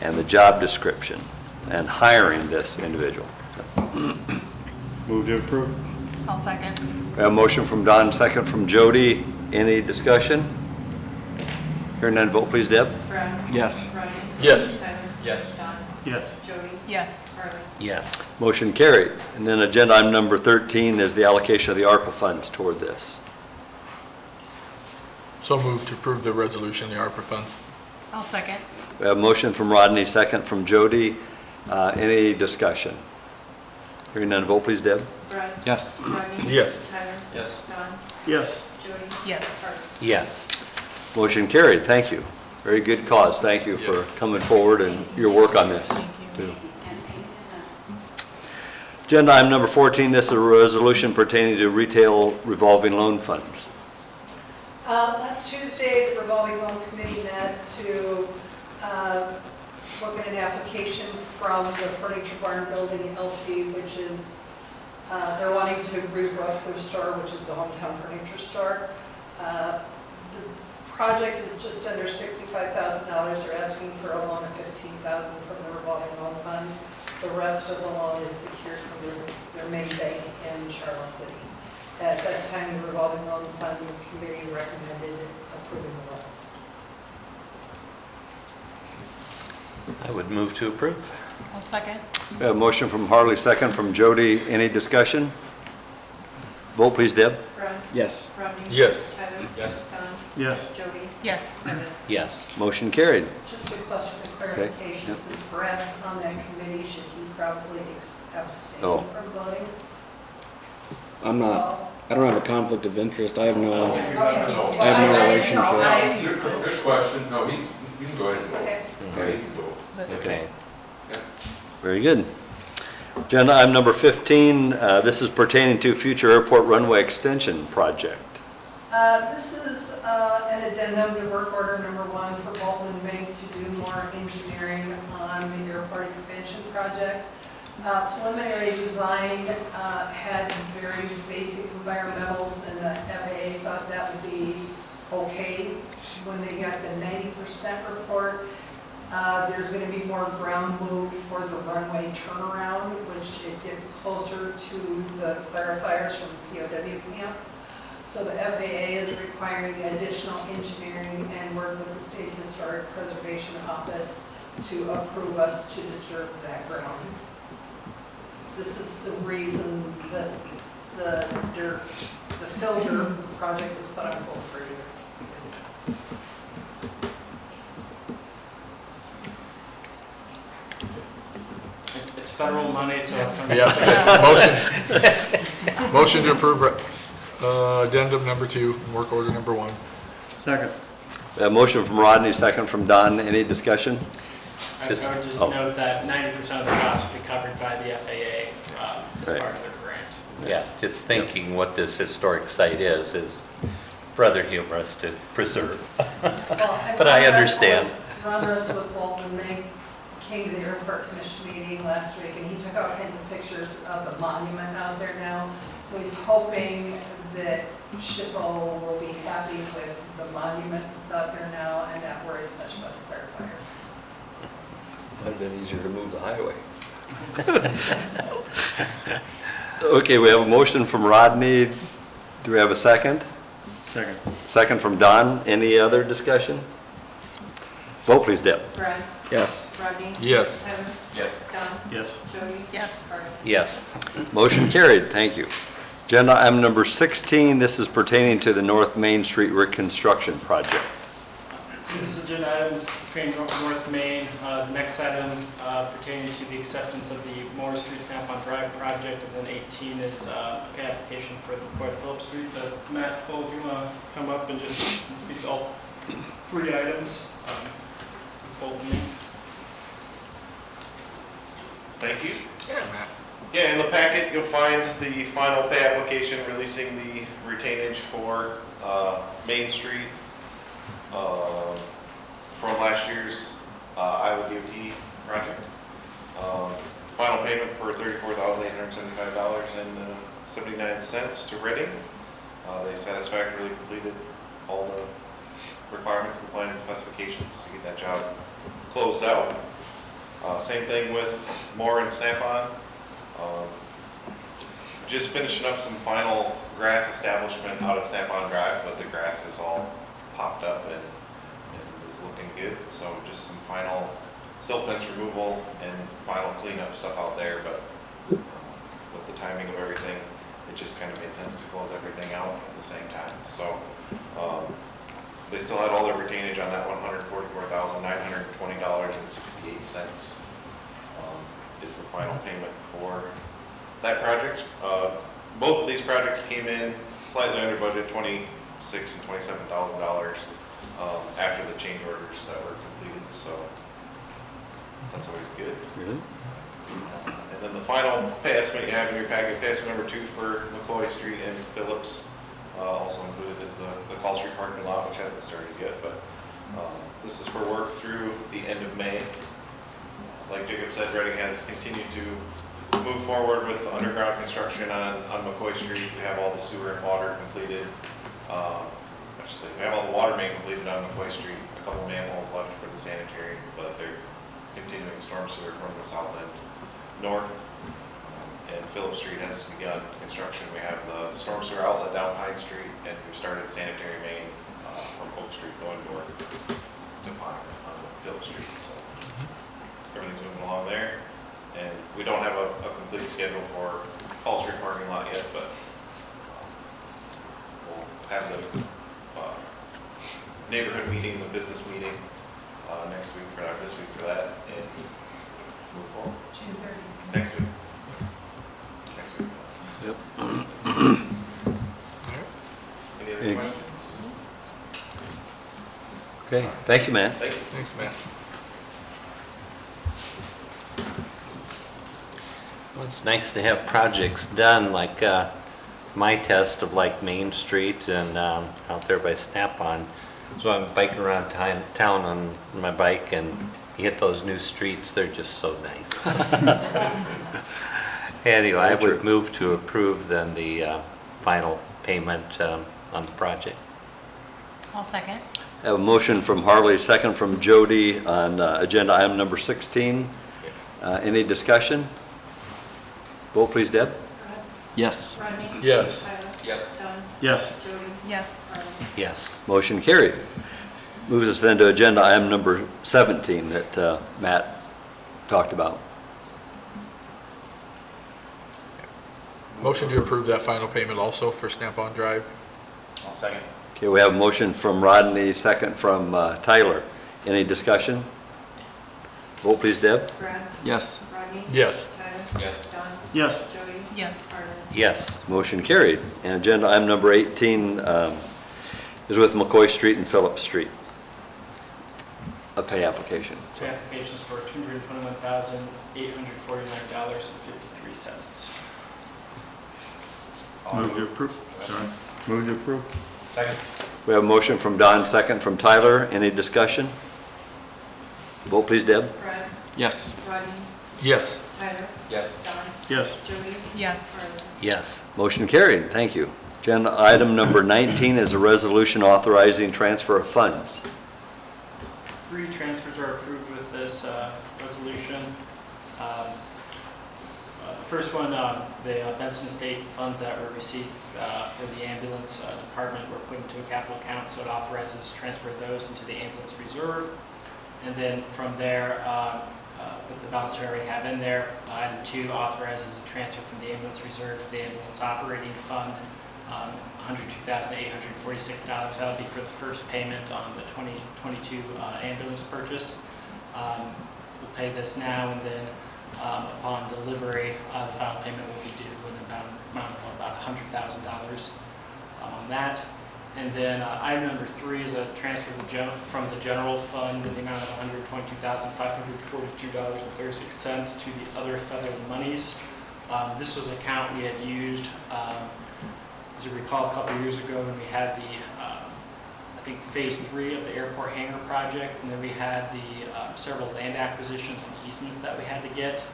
and the job description and hiring this individual. Move to approve. I'll second. We have a motion from Don, second from Jody. Any discussion? Hearing none, vote please, Deb. Brad? Yes. Rodney? Yes. Tyler? Yes. Don? Yes. Jody? Yes. Harley? Yes. Motion carried. And then agenda item number 13 is the allocation of the ARPA funds toward this. So moved to approve the resolution, the ARPA funds. I'll second. We have a motion from Rodney, second from Jody. Any discussion? Hearing none, vote please, Deb. Brad? Yes. Rodney? Yes. Tyler? Yes. Don? Yes. Jody? Yes. Harley? Yes. Motion carried, thank you. Very good cause, thank you for coming forward and your work on this, too. Agenda item number 14, this is a resolution pertaining to retail revolving loan funds. Last Tuesday, the revolving loan committee met to look at an application from the Furniture Barn Building LC, which is, they're wanting to re-roof their store, which is the Hometown Furniture Store. The project is just under $65,000. They're asking for a loan of $15,000 from the revolving loan fund. The rest of the loan is secured from their main bank in Charles City. At that time, the revolving loan fund committee recommended approving the loan. I would move to approve. I'll second. We have a motion from Harley, second from Jody. Any discussion? Vote please, Deb. Brad? Yes. Rodney? Yes. Tyler? Yes. Don? Yes. Jody? Yes. Yes. Motion carried. Just a question of clarification, Yep. since Brad's on that committee, should he probably abstain Oh. from voting? I'm not, I don't have a conflict of interest. I have no, Okay. I have no relationship. This question, no, you can go ahead and vote. Okay. Yeah, you can vote. Okay. Very good. Agenda item number 15, this is pertaining to future airport runway extension project. This is an addendum to work order number 1 for Baldwin Bank to do more engineering on the airport expansion project. Preliminary design had very basic environmentals, and the FAA thought that would be okay. When they got the 90% report, there's going to be more ground moved for the runway turnaround, which it gets closer to the clarifiers from the POW camp. So the FAA is requiring additional engineering and work with the State Historic Preservation Office to approve us to disturb that ground. This is the reason that the filter project was put on hold for years. It's federal money, so. Yeah, motion, Motion to approve addendum number 2, work order number 1. Second. A motion from Rodney, second from Don. Any discussion? I would Just- just oh. note that 90% of the costs will be covered by the FAA as Right. part of their grant. Yeah, just thinking what this historic site is rather humorous to preserve. But I understand. Ron Rhodes with Walton May came to the airport commission meeting last week, and he took all kinds of pictures of the monument out there now. So he's hoping that SHPO will be happy with the monument that's out there now and not worry so much about the clarifiers. Might have been easier to move the highway. Okay, we have a motion from Rodney. Do we have a second? Second. Second from Don. Any other discussion? Vote please, Deb. Brad? Yes. Rodney? Yes. Tyler? Yes. Don? Yes. Jody? Yes. Harley? Yes. Motion carried, thank you. Agenda item number 16, this is pertaining to the North Main Street reconstruction project. So this agenda item is between North Main. The next item pertaining to the acceptance of the Moore Street Snap-on Drive project, and then 18 is a pay application for the McCoy Phillips Street. So Matt, Cole, if you want to come up and just speak to all 3 items. Cole and me. Thank you. Yeah, Matt. Yeah, in the packet, you'll find the final pay application releasing the retainage for Main Street from last year's Iowa DOT project. Final payment for $34,875.79 to Reading. They satisfactorily completed all the requirements and plans and specifications to get that job closed out. Same thing with Moore and Snap-on. Just finishing up some final grass establishment out at Snap-on Drive, but the grass is all popped up and is looking good. So just some final silt fence removal and final cleanup stuff out there, but with the timing of everything, it just kind of made sense to close everything out at the same time. So they still had all their retainage on that $144,920.68 is the final payment for that project. Both of these projects came in slightly under budget, $26,000 and $27,000 after the change orders that were completed. So that's always good. And then the final pay estimate you have in your packet, pay estimate number 2 for McCoy Street and Phillips, also included is the Call Street parking lot, which hasn't started yet, but this is for work through the end of May. Like Jacob said, Reading has continued to move forward with underground construction on McCoy Street. We have all the sewer and water completed. We have all the water main completed on McCoy Street. A couple manholes left for the sanitary, but they're continuing storm sewer from the south end north. And Phillips Street has begun construction. We have the storm sewer outlet down Pine Street, and we started sanitary main from Oak Street going north to Pine on Phillips Street. So everything's moving along there. And we don't have a complete schedule for Hall Street parking lot yet, but we'll have the neighborhood meeting, the business meeting next week for that, this week for that, and move forward. June 30th. Next week. Next week. Yep. Any other Any- questions? Okay, thank you, man. Thank you. Thanks, Matt. Well, it's nice to have projects done, like my test of like Main Street and out there by Snap-on. So I'm biking around town on my bike, and you hit those new streets, they're just so nice. Anyway, I would move to approve then the final payment on the project. I'll second. I have a motion from Harley, second from Jody on agenda item number 16. Any discussion? Vote please, Deb. Brad? Yes. Rodney? Yes. Tyler? Yes. Don? Yes. Jody? Yes. Harley? Yes. Motion carried. Moves us then to agenda item number 17 that Matt talked about. Motion to approve that final payment also for Snap-on Drive. I'll second. Okay, we have a motion from Rodney, second from Tyler. Any discussion? Vote please, Deb. Brad? Yes. Rodney? Yes. Tyler? Yes. Don? Yes. Jody? Yes. Yes. Motion carried. And agenda item number 18 is with McCoy Street and Phillips Street. A pay application. Two applications for $221,849.53. Move to approve. Sorry. Move to approve. Second. We have a motion from Don, second from Tyler. Any discussion? Vote please, Deb. Brad, Yes. Rodney, Yes. Tyler, Yes. Don, Yes. Jody, Yes. Harley. Yes. Motion carried. Thank you. Agenda item number 19 is a resolution authorizing transfer of funds. 3 transfers are approved with this resolution. The first one, the Benson Estate funds that were received for the ambulance department were put into a capital account, so it authorizes transfer of those into the ambulance reserve. And then from there, with the balance we already have in there, item 2 authorizes a transfer from the ambulance reserve to the ambulance operating fund, $102,846. That would be for the first payment on the 2022 ambulance purchase. We'll pay this now, and then upon delivery, the final payment will be due in about $100,000 on that. And then item number 3 is a transfer from the general fund in the amount of $122,542.36 to the other federal monies. This was an account we had used, as you recall, a couple years ago when we had the, I think, phase 3 of the airport hangar project, and then we had the several land acquisitions and easements that we had to get.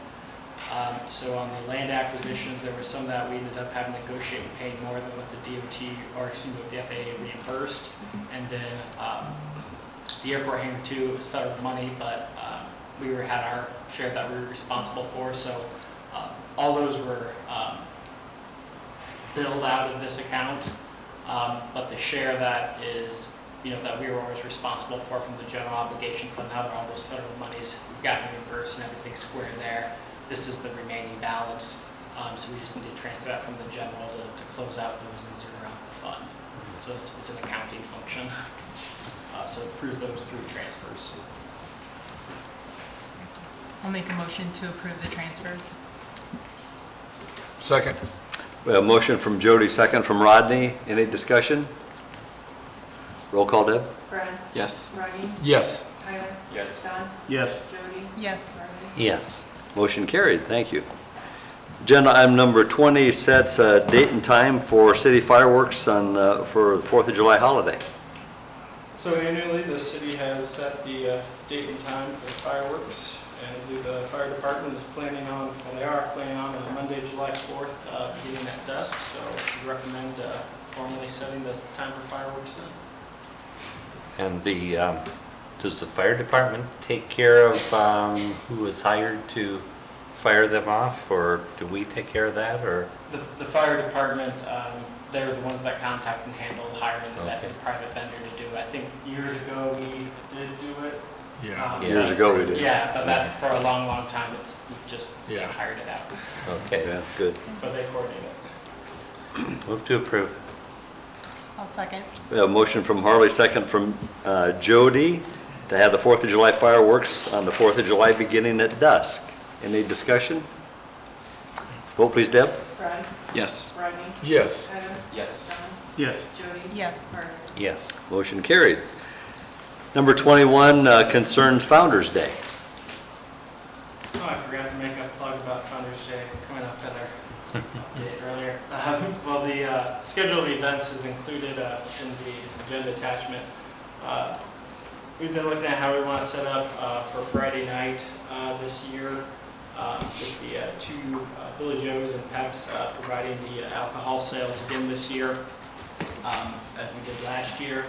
So on the land acquisitions, there were some that we ended up having to negotiate and paying more than what the DOT, or excuse me, what the FAA reimbursed. And then the airport hangar 2 was federal money, but we had our share that we were responsible for. So all those were billed out of this account, but the share that is, that we were always responsible for from the general obligation fund, now that all those federal monies we've gotten reimbursed and everything's square there. This is the remaining balance, so we just need to transfer that from the general to close out those and zero out the fund. So it's an accounting function. So approve those 3 transfers. I'll make a motion to approve the transfers. Second. We have a motion from Jody, second from Rodney. Any discussion? Roll call, Deb. Brad, Yes. Rodney, Yes. Tyler, Yes. Don, Yes. Jody, Yes. Harley. Yes. Motion carried. Thank you. Agenda item number 20 sets a date and time for city fireworks for the 4th of July holiday. So annually, the city has set the date and time for fireworks, and the fire department is planning on, they are planning on Monday, July 4th, beginning at dusk, so we recommend formally setting the time for fireworks then. And does the fire department take care of who is hired to fire them off, or do we take care of that, or? The fire department, they're the ones that contact and handle hiring the private vendor to do it. I think years ago we did do it. Yeah. Years ago we did. Yeah, but that for a long, long time, we've just hired it out, Okay. Yeah, good. but they coordinate it. Move to approve. I'll second. We have a motion from Harley, second from Jody, to have the 4th of July fireworks on the 4th of July beginning at dusk. Any discussion? Vote please, Deb. Brad, Yes. Rodney, Yes. Tyler, Yes. Don, Yes. Jody, Yes. Harley. Yes. Motion carried. Number 21 concerns Founder's Day. Oh, I forgot to make a plug about Founder's Day coming up at our update earlier. Well, the schedule of events is included in the agenda attachment. We've been looking at how we want to set up for Friday night this year with the 2 Billy Joe's and Peps providing the alcohol sales again this year as we did last year.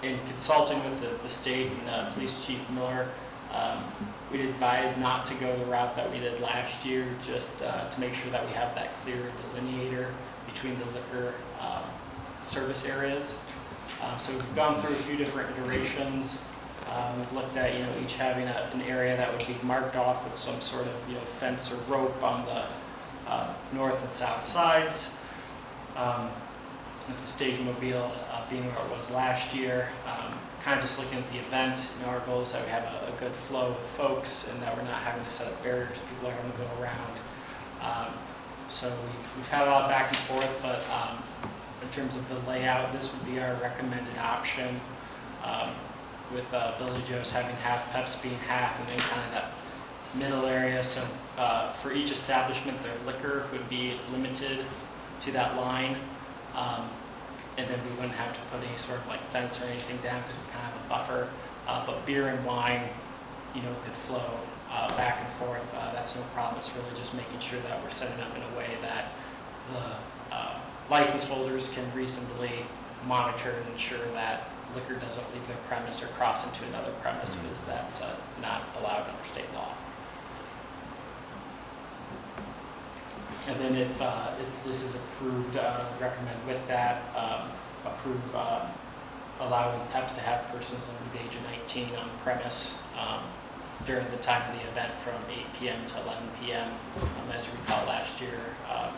In consulting with the state and Police Chief Miller, we'd advise not to go the route that we did last year, just to make sure that we have that clear delineator between the liquor service areas. So we've gone through a few different iterations. We've looked at, each having an area that would be marked off with some sort of, fence or rope on the north and south sides. with the stage mobile being where it was last year. Kind of just looking at the event, our goal is that we have a good flow of folks and that we're not having to set up barriers, people are going to go around. So we've had a lot of back and forth, but in terms of the layout, this would be our recommended option, with Billy Joe's having half, Peps being half, and then kind of that middle area. So for each establishment, their liquor would be limited to that line. And then we wouldn't have to put any sort of like fence or anything down because we kind of have a buffer. But beer and wine, could flow back and forth. That's no problem. It's really just making sure that we're setting up in a way that the license holders can reasonably monitor and ensure that liquor doesn't leave their premise or cross into another premise, because that's not allowed under state law. And then if this is approved, recommend with that, approve allowing Peps to have persons under the age of 19 on premise during the time of the event from 8 p.m. to 11 p.m. As you recall last year, I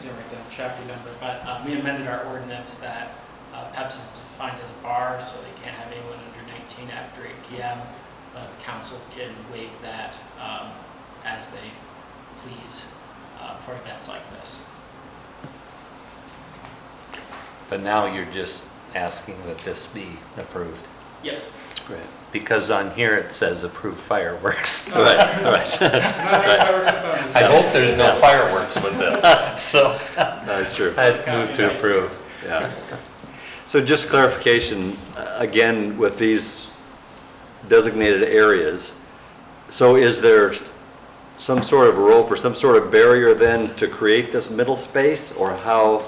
didn't write down the chapter number, but we amended our ordinance that Peps is defined as a bar, so they can't have anyone under 19 after 8 p.m. But the council can waive that as they please for events like this. But now you're just asking that this be approved. Yep. Right. Because on here it says approve fireworks. Right, right. I hope there's no fireworks with this, so. That's true. I'd move to approve. Yeah. So just clarification, again, with these designated areas, so is there some sort of rope or some sort of barrier then to create this middle space, or how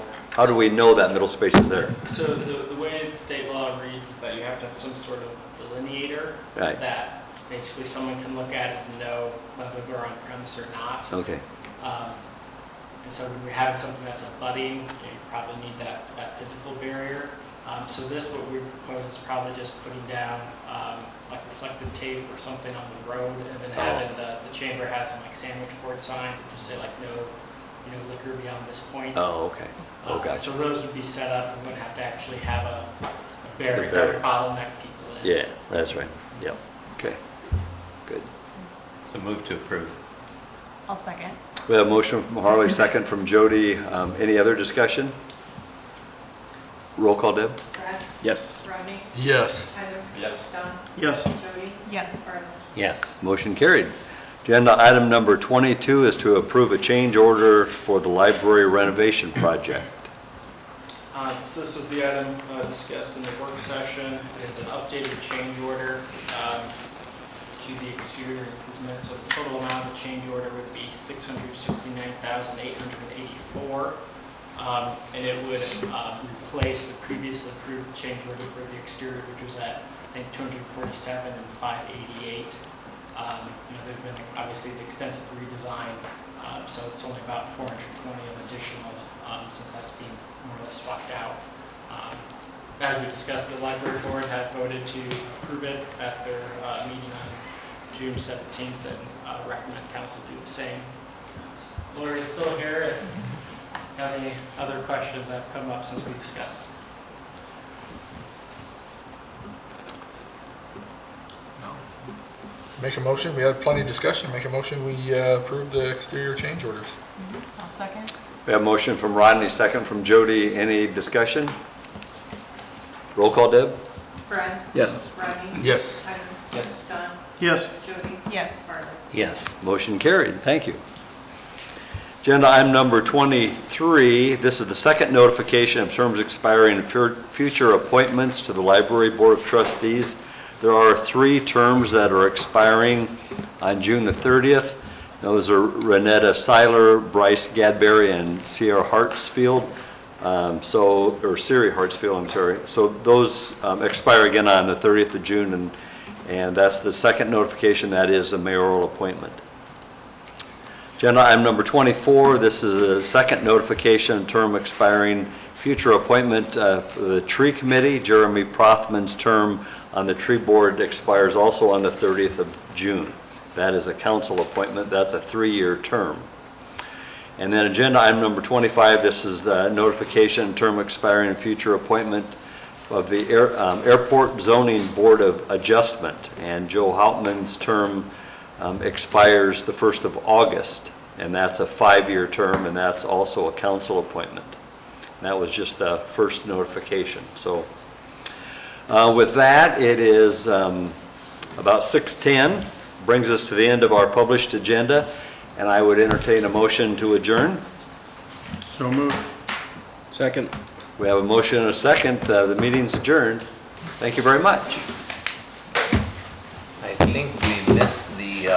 do we know that middle space is there? So the way the state law reads is that you have to have some sort of delineator Right. that basically someone can look at it and know whether they're on premise or not. Okay, And so when you're having something that's abutting, you probably need that physical barrier. So this, what we propose is probably just putting down like reflective tape or something on the road, and then having the chamber has some like sandwich board signs that just say like no, liquor beyond this point. oh, okay, oh, gotcha. So those would be set up, and we wouldn't have to actually have a barrier that would bottleneck people in. Yeah, that's right, yep, okay, good. So move to approve. I'll second. We have a motion from Harley, second from Jody. Any other discussion? Roll call, Deb? Brad? Yes. Rodney? Yes. Tyler? Yes. Don? Yes. Jody? Yes. Harley? Yes. Motion carried. Agenda item number 22 is to approve a change order for the library renovation project. So this was the item discussed in the work session. It is an updated change order to the exterior improvements. So the total amount of the change order would be $669,884. And it would replace the previously approved change order for the exterior, which was at, I think, $247,588. There's been obviously the extensive redesign, so it's only about $420 of additional since that's being more or less swapped out. As we discussed, the library board had voted to approve it at their meeting on June 17th and recommend council do the same. Lori's still here if you have any other questions that have come up since we discussed. Make a motion, we had plenty of discussion, make a motion, we approve the exterior change orders. I'll second. We have a motion from Rodney, second from Jody. Any discussion? Roll call, Deb? Brad? Yes. Rodney? Yes. Tyler? Yes. Don? Yes. Jody? Yes. Harley? Yes. Motion carried. Thank you. Agenda item number 23. This is the second notification of terms expiring for future appointments to the Library Board of Trustees. There are 3 terms that are expiring on June the 30th. Those are Renetta Seiler, Bryce Gadberry, and Sierra Hartsfield. Or Siri Hartsfield, I'm sorry. So those expire again on the 30th of June, and that's the second notification. That is a mayoral appointment. Agenda item number 24, this is a second notification, term expiring, future appointment for the Tree Committee. Jeremy Prothman's term on the Tree Board expires also on the 30th of June. That is a council appointment. That's a 3-year term. And then agenda item number 25, this is the notification, term expiring, and future appointment of the Airport Zoning Board of Adjustment. And Joe Hauptman's term expires the 1st of August, and that's a 5-year term, and that's also a council appointment. And that was just the first notification. So with that, it is about 6:10, brings us to the end of our published agenda, and I would entertain a motion to adjourn. So moved. Second. We have a motion and a second. The meeting's adjourned. Thank you very much. I think we missed the